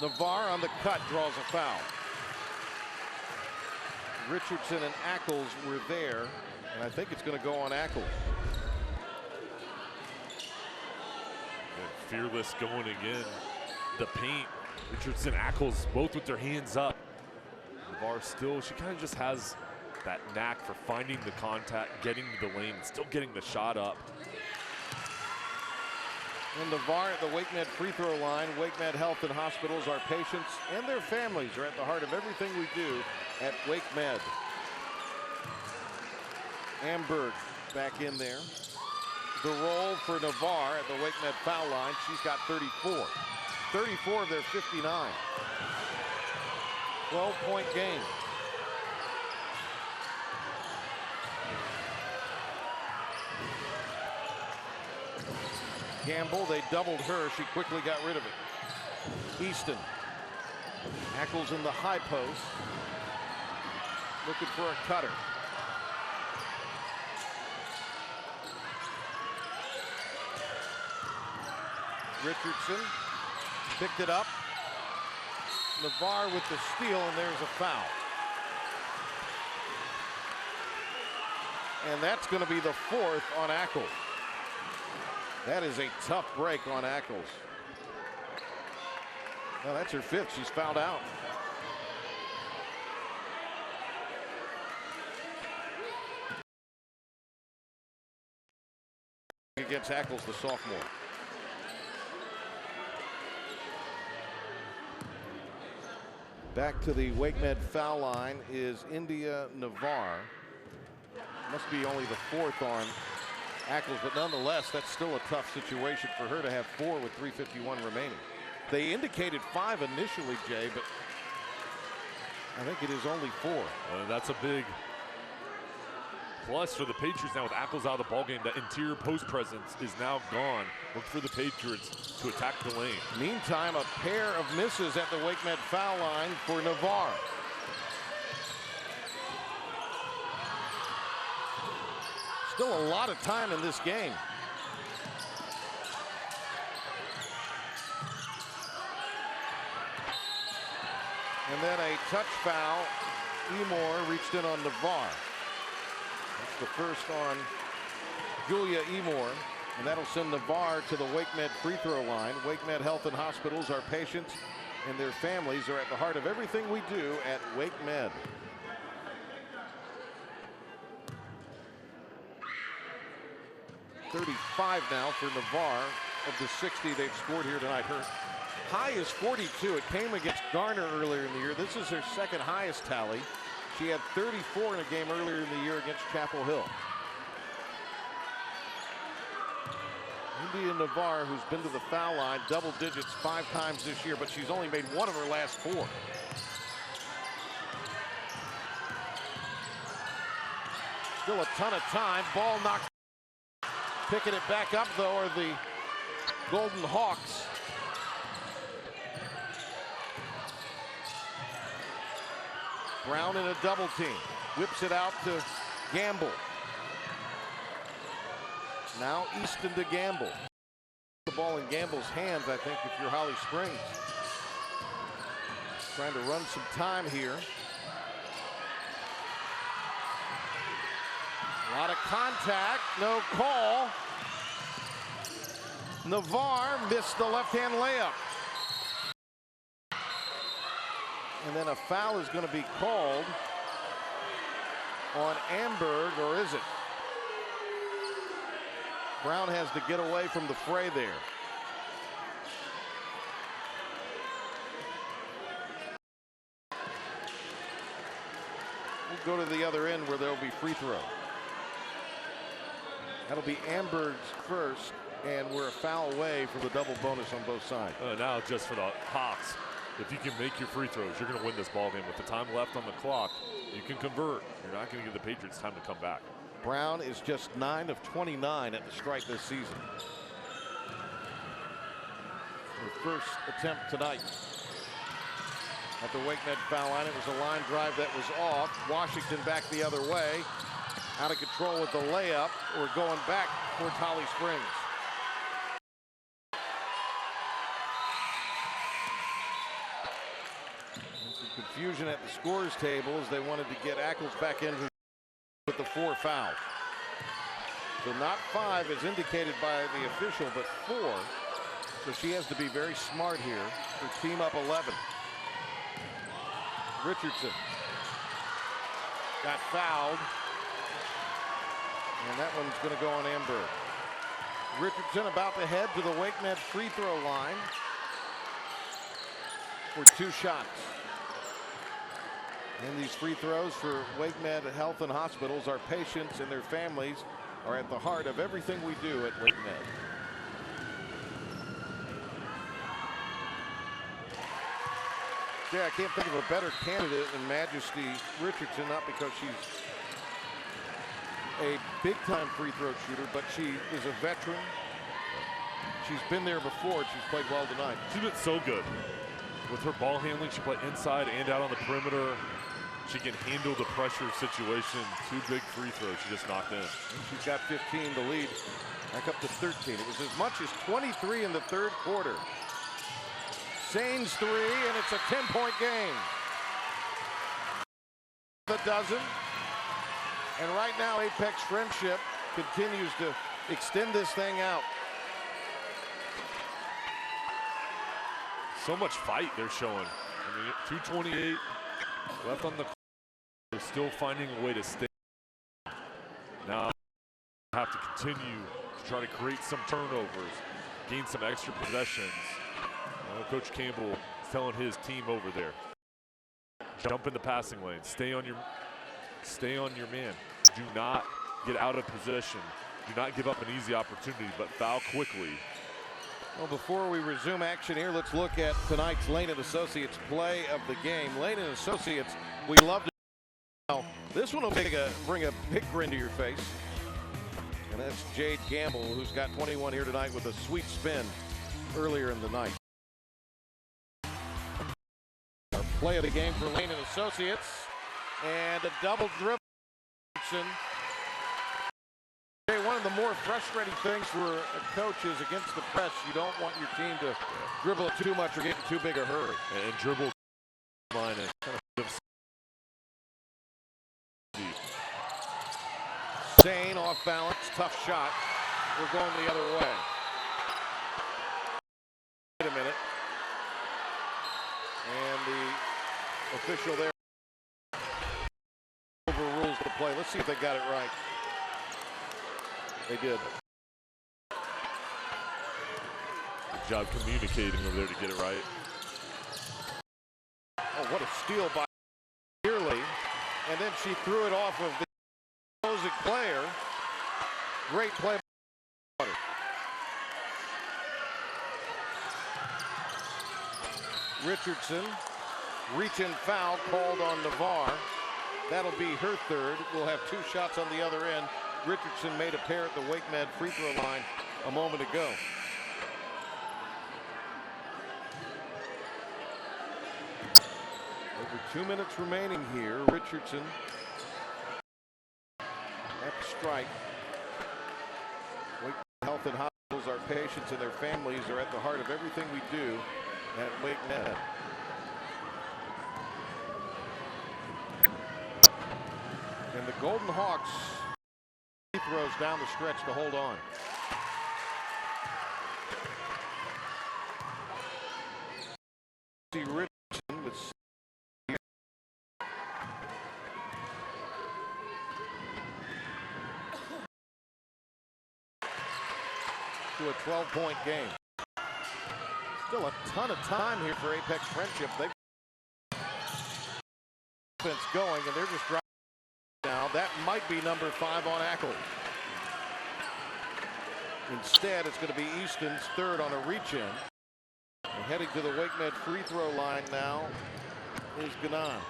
Navarre on the cut draws a foul. Richardson and Ackles were there, and I think it's going to go on Ackles. And Fearless going again. The paint. Richardson, Ackles, both with their hands up. Navarre still, she kind of just has that knack for finding the contact, getting to the lane, still getting the shot up. And Navarre at the WakeMed free throw line. WakeMed Health and Hospitals, our patients and their families are at the heart of everything we do at WakeMed. Amberg back in there. The roll for Navarre at the WakeMed foul line. She's got 34. 34 of their 59. 12-point game. Gamble, they doubled her. She quickly got rid of it. Easton. Ackles in the high post. Looking for a cutter. Richardson picked it up. Navarre with the steal, and there's a foul. And that's going to be the fourth on Ackles. That is a tough break on Ackles. Well, that's her fifth. She's fouled out. Against Ackles, the sophomore. Back to the WakeMed foul line is India Navarre. Must be only the fourth on Ackles, but nonetheless, that's still a tough situation for her to have 4 with 3:51 remaining. They indicated 5 initially, Jay, but I think it is only 4. That's a big plus for the Patriots now with Ackles out of the ballgame. That interior post presence is now gone. Look for the Patriots to attack the lane. Meantime, a pair of misses at the WakeMed foul line for Navarre. Still a lot of time in this game. And then a touch foul. Emor reached in on Navarre. That's the first on Julia Emor. And that'll send Navarre to the WakeMed free throw line. WakeMed Health and Hospitals, our patients and their families are at the heart of everything we do at WakeMed. .35 now for Navarre of the 60 they've scored here tonight. Her high is 42. It came against Garner earlier in the year. This is her second highest tally. She had 34 in a game earlier in the year against Chapel Hill. India Navarre, who's been to the foul line double digits 5 times this year, but she's only made 1 of her last 4. Still a ton of time. Ball knocked. Picking it back up, though, are the Golden Hawks. Brown in a double team. Whips it out to Gamble. Now Easton to Gamble. The ball in Gamble's hands, I think, if you're Holly Springs. Trying to run some time here. A lot of contact, no call. Navarre missed the left-hand layup. And then a foul is going to be called on Amberg, or is it? Brown has to get away from the fray there. We'll go to the other end where there'll be free throw. That'll be Amberg's first, and we're a foul away from the double bonus on both sides. Now just for the Hawks, if you can make your free throws, you're going to win this ball game. With the time left on the clock, you can convert. You're not going to give the Patriots time to come back. Brown is just 9 of 29 at the stripe this season. Her first attempt tonight. At the WakeMed foul line, it was a line drive that was off. Washington back the other way. Out of control with the layup. We're going back towards Holly Springs. And some confusion at the scores table as they wanted to get Ackles back in with the 4 fouls. So not 5 as indicated by the official, but 4. So she has to be very smart here. Her team up 11. Richardson got fouled. And that one's going to go on Amber. Richardson about to head to the WakeMed free throw line for 2 shots. And these free throws for WakeMed Health and Hospitals, our patients and their families are at the heart of everything we do at WakeMed. Yeah, I can't think of a better candidate than Majesty Richardson, not because she's a big-time free throw shooter, but she is a veteran. She's been there before. She's played well tonight. She's been so good. With her ball handling, she played inside and out on the perimeter. She can handle the pressure situation. 2 big free throws she just knocked in. And she's got 15 to lead, back up to 13. It was as much as 23 in the 3rd quarter. Sain's 3, and it's a 10-point game. A dozen. And right now, Apex Friendship continues to extend this thing out. So much fight they're showing. I mean, 2:28 left on the clock. They're still finding a way to stay. Now have to continue to try to create some turnovers, gain some extra possessions. Coach Campbell is telling his team over there, jump in the passing lane, stay on your man. Do not get out of position. Do not give up an easy opportunity, but foul quickly. Well, before we resume action here, let's look at tonight's Lane & Associates play of the game. Lane & Associates, we love to. Now, this one will bring a big grin to your face. And that's Jade Gamble, who's got 21 here tonight with a sweet spin earlier in the night. Our play of the game for Lane & Associates. And a double dribble. One of the more frustrating things for a coach is against the press, you don't want your team to dribble it too much or get in too big a hurry. And dribble line is kind of Sane off balance, tough shot. We're going the other way. Wait a minute. And the official there overrules the play. Let's see if they got it right. They did. Good job communicating over there to get it right. Oh, what a steal by Yearly. And then she threw it off of the opposing player. Great play by Richardson. Reach-in foul called on Navarre. That'll be her 3rd. We'll have 2 shots on the other end. Richardson made a pair at the WakeMed free throw line a moment ago. Over 2 minutes remaining here. Richardson at the strike. WakeMed Health and Hospitals, our patients and their families are at the heart of everything we do at WakeMed. And the Golden Hawks throws down the stretch to hold on. See Richardson with to a 12-point game. Still a ton of time here for Apex Friendship. They've offense going, and they're just driving now. That might be number 5 on Ackles. Instead, it's going to be Easton's 3rd on a reach-in. And heading to the WakeMed free throw line now is Ganon.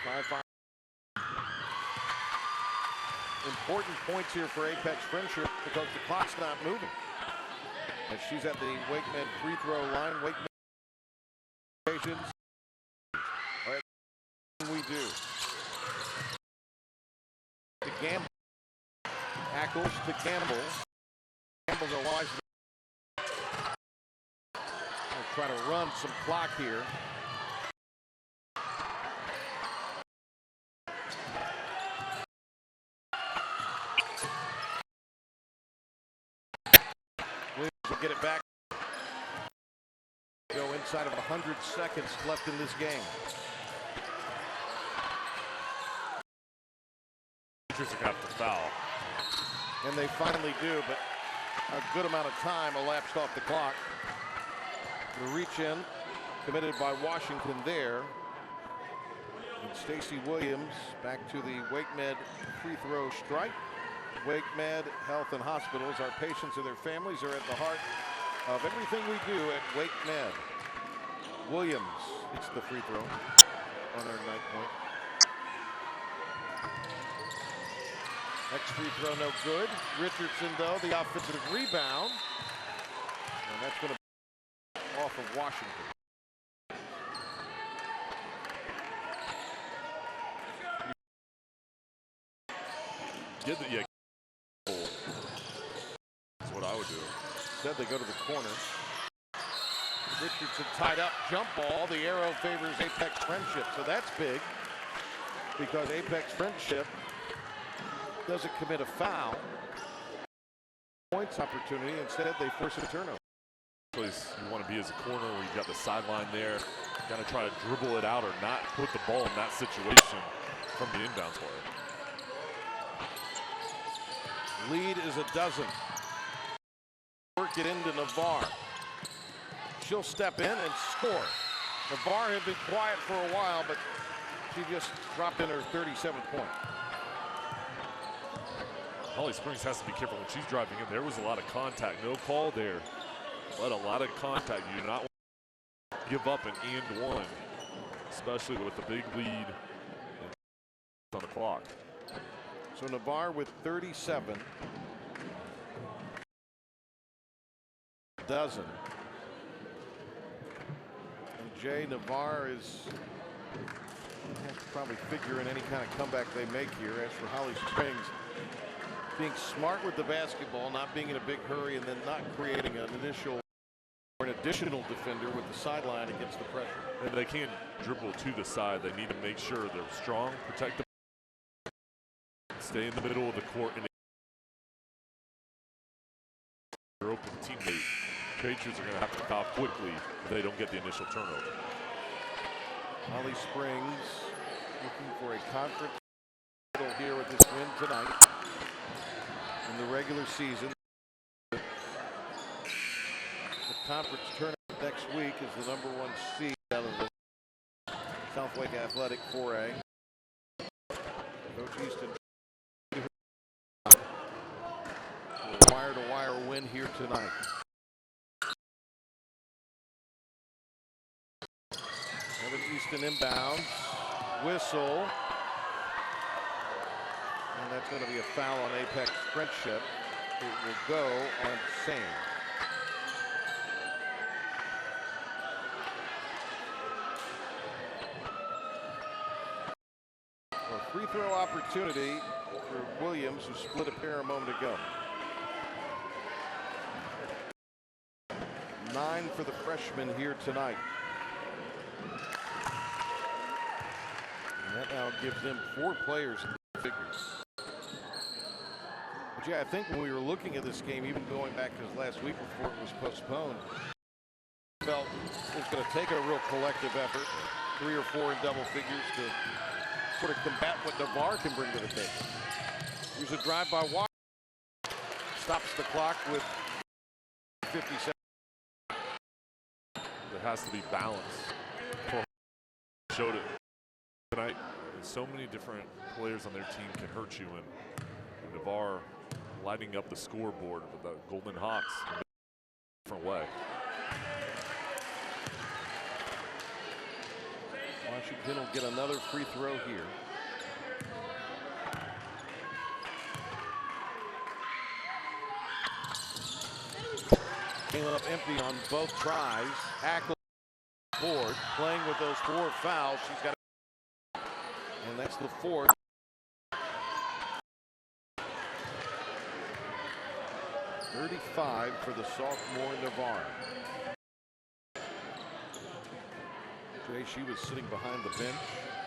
5-5. Important points here for Apex Friendship because the clock's not moving. As she's at the WakeMed free throw line, WakeMed patients. All right, we do. To Gamble. Ackles to Campbell. Campbell's a wise. try to run some clock here. Williams will get it back. Go inside of 100 seconds left in this game. Rangers are going to have to foul. And they finally do, but a good amount of time elapsed off the clock. The reach in committed by Washington there. And Stacey Williams back to the WakeMed free throw strike. WakeMed Health and Hospitals, our patients and their families are at the heart of everything we do at WakeMed. Williams hits the free throw on their 9 point. Next free throw no good. Richardson though, the offensive rebound. And that's going to be off of Washington. Yeah. That's what I would do. Instead they go to the corner. Richardson tied up, jump ball. The arrow favors Apex Friendship. So that's big because Apex Friendship doesn't commit a foul. Points opportunity. Instead they force a turnover. Place you want to be as a corner where you've got the sideline there. Got to try to dribble it out or not put the ball in that situation from the inbound player. Lead is a dozen. Work it into Navarre. She'll step in and score. Navarre had been quiet for a while, but she just dropped in her 37th point. Holly Springs has to be careful when she's driving in. There was a lot of contact. No call there, but a lot of contact. You do not want to give up an and one, especially with the big lead on the clock. So Navarre with 37. Dozen. And Jay Navarre has to probably figure in any kind of comeback they make here. As for Holly Springs, being smart with the basketball, not being in a big hurry, and then not creating an initial or an additional defender with the sideline against the pressure. And they can't dribble to the side. They need to make sure they're strong, protect the stay in the middle of the court, and their open teammate. Patriots are going to have to foul quickly if they don't get the initial turnover. Holly Springs looking for a conference title here with this win tonight in the regular season. The conference tournament next week is the #1 seed out of the Southwake Athletic 4A. Coach Easton. Wire-to-wire win here tonight. Evan Easton inbounds. Whistle. And that's going to be a foul on Apex Friendship. It will go on Sane. A free throw opportunity for Williams, who split a pair a moment ago. 9 for the freshman here tonight. And that now gives them 4 players in the figures. But yeah, I think when we were looking at this game, even going back to last week before it was postponed, felt it was going to take a real collective effort, 3 or 4 in double figures, to sort of combat what Navarre can bring to the table. Here's a drive by Watt. Stops the clock with 50 seconds. There has to be balance. Showed it tonight. And so many different players on their team can hurt you. And Navarre lighting up the scoreboard with the Golden Hawks in a different way. Washington will get another free throw here. Came up empty on both tries. Ackle board, playing with those 4 fouls. She's got, and that's the 4th. .35 for the sophomore Navarre. Jay, she was sitting behind the bench.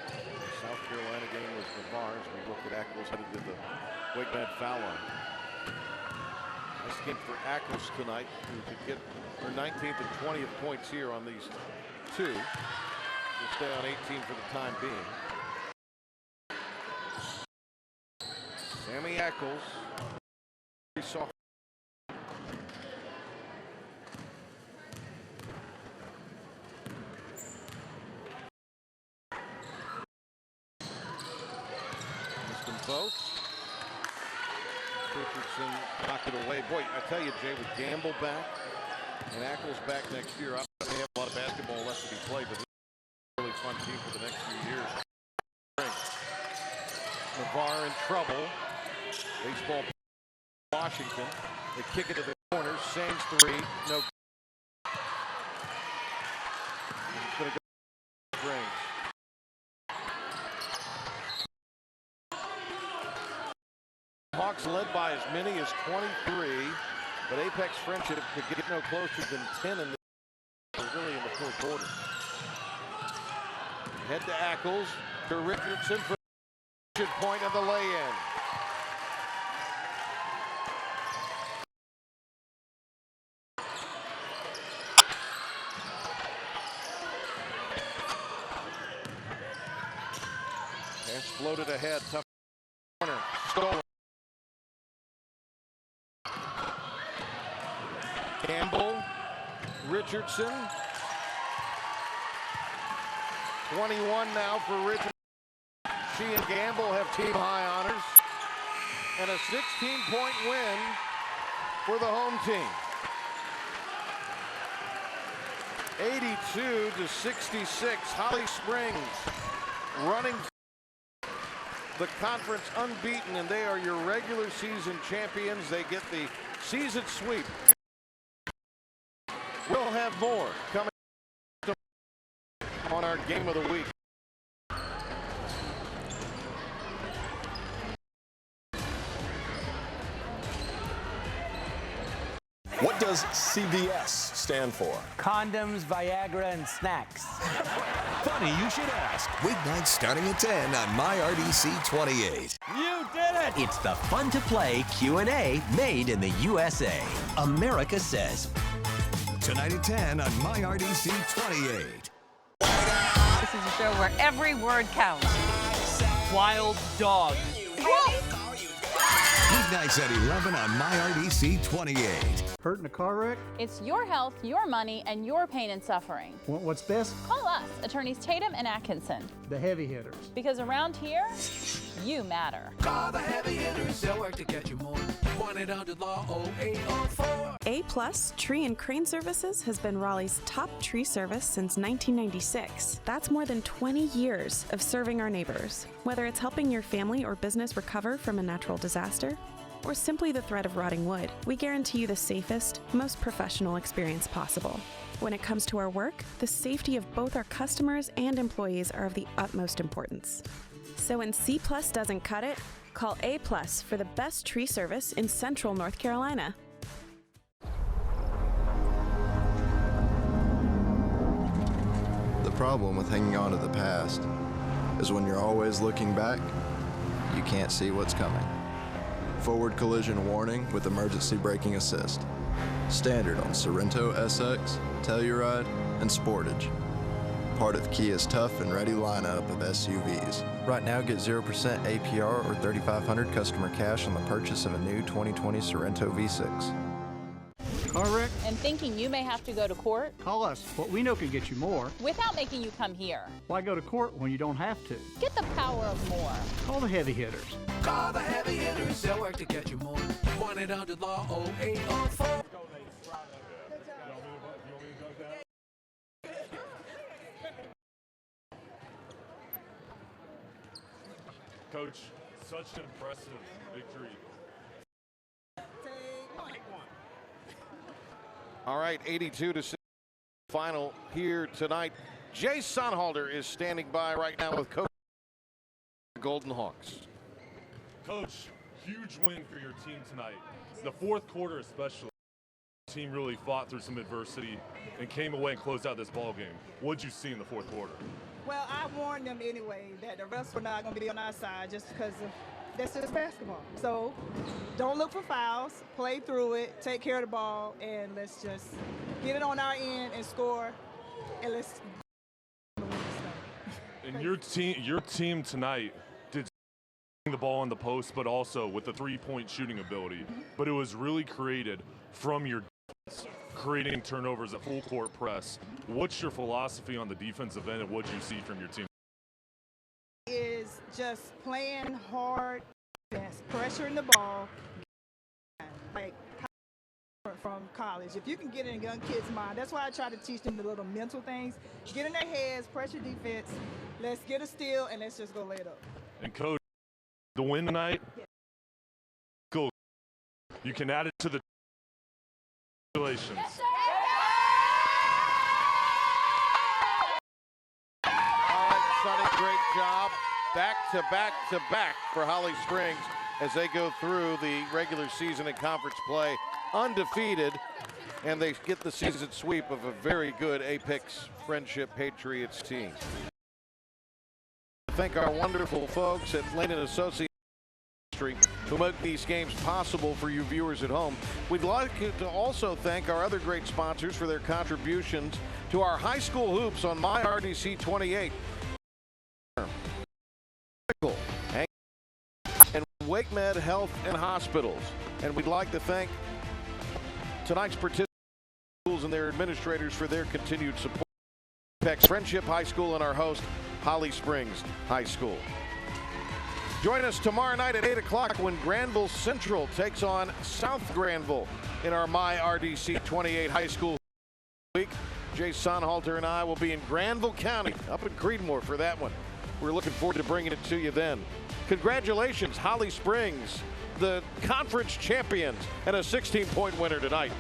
The South Carolina game was Navarre as we looked at Ackles headed to the Wake Med foul line. Nice game for Ackles tonight, who could get her 19th and 20th points here on these two. Will stay on 18 for the time being. Sammy Ackles. We saw missed them both. Richardson knocked it away. Boy, I tell you, Jay, with Gamble back and Ackles back next year, I think they have a lot of basketball left to be played, but this is a really fun team for the next few years. Navarre in trouble. Baseball, Washington. They kick it to the corner. Sames three. No. He's going to go range. Hawks led by as many as 23, but Apex Friendship could get no closer than 10 in really in the fourth quarter. Head to Ackles, to Richardson for the point of the lay-in. Pass floated ahead, tough corner, stolen. Gamble, Richardson. 21 now for Richardson. She and Gamble have team high honors. And a 16-point win for the home team. 82-66. Holly Springs running the conference unbeaten, and they are your regular season champions. They get the season sweep. We'll have more coming on our game of the week. What does CVS stand for? Condoms, Viagra, and snacks. Funny you should ask. Weeknights starting at 10 on MyRDC 28. You did it! It's the fun to play Q&A made in the USA. America Says. Tonight at 10 on MyRDC 28. This is a show where every word counts. Wild dog. Weeknights at 11 on MyRDC 28. Hurt in a car wreck? It's your health, your money, and your pain and suffering. What's best? Call us, attorneys Tatum and Atkinson. The heavy hitters. Because around here, you matter. Call the heavy hitters, they'll work to get you more. 1-800-LAW-0804. A+ Tree and Crane Services has been Raleigh's top tree service since 1996. That's more than 20 years of serving our neighbors. Whether it's helping your family or business recover from a natural disaster, or simply the threat of rotting wood, we guarantee you the safest, most professional experience possible. When it comes to our work, the safety of both our customers and employees are of the utmost importance. So when C+ doesn't cut it, call A+ for the best tree service in Central North Carolina. The problem with hanging on to the past is when you're always looking back, you can't see what's coming. Forward collision warning with emergency braking assist. Standard on Sorento SX, Telluride, and Sportage. Part of Kia's tough and ready lineup of SUVs. Right now, get 0% APR or $3,500 customer cash on the purchase of a new 2020 Sorento V6. Car wreck? And thinking you may have to go to court? Call us. What we know can get you more. Without making you come here. Why go to court when you don't have to? Get the power of more. Call the heavy hitters. Call the heavy hitters, they'll work to get you more. 1-800-LAW-0804. Coach, such an impressive victory. All right, 82-6 final here tonight. Jay Sonhalter is standing by right now with Coach Golden Hawks. Coach, huge win for your team tonight. The fourth quarter especially. Team really fought through some adversity and came away and closed out this ball game. What'd you see in the fourth quarter? Well, I warned them anyway that the refs were not going to be on our side just because that's just basketball. So don't look for fouls, play through it, take care of the ball, and let's just get it on our end and score, and let's And your team tonight did the ball in the post, but also with the three-point shooting ability. But it was really created from your defense, creating turnovers at full court press. What's your philosophy on the defensive end, and what you see from your team? Is just playing hard, pressuring the ball, like from college. If you can get in a young kid's mind, that's why I try to teach them the little mental things. Get in their heads, pressure defense. Let's get a steal, and let's just go lay it up. And Coach, the win tonight, cool. You can add it to the congratulations. Yes, All right, Sonny, great job. Back to back to back for Holly Springs as they go through the regular season and conference play undefeated, and they get the season sweep of a very good Apex Friendship Patriots team. Thank our wonderful folks at Lane & Associates who make these games possible for you viewers at home. We'd like to also thank our other great sponsors for their contributions to our high school hoops on MyRDC 28. And WakeMed Health and Hospitals. And we'd like to thank tonight's participants and their administrators for their continued support. Apex Friendship High School and our host, Holly Springs High School. Join us tomorrow night at 8 o'clock when Granville Central takes on South Granville in our MyRDC 28 High School week. Jay Sonhalter and I will be in Granville County, up in Creedmoor for that one. We're looking forward to bringing it to you then. Congratulations, Holly Springs, the conference champions, and a 16-point winner tonight.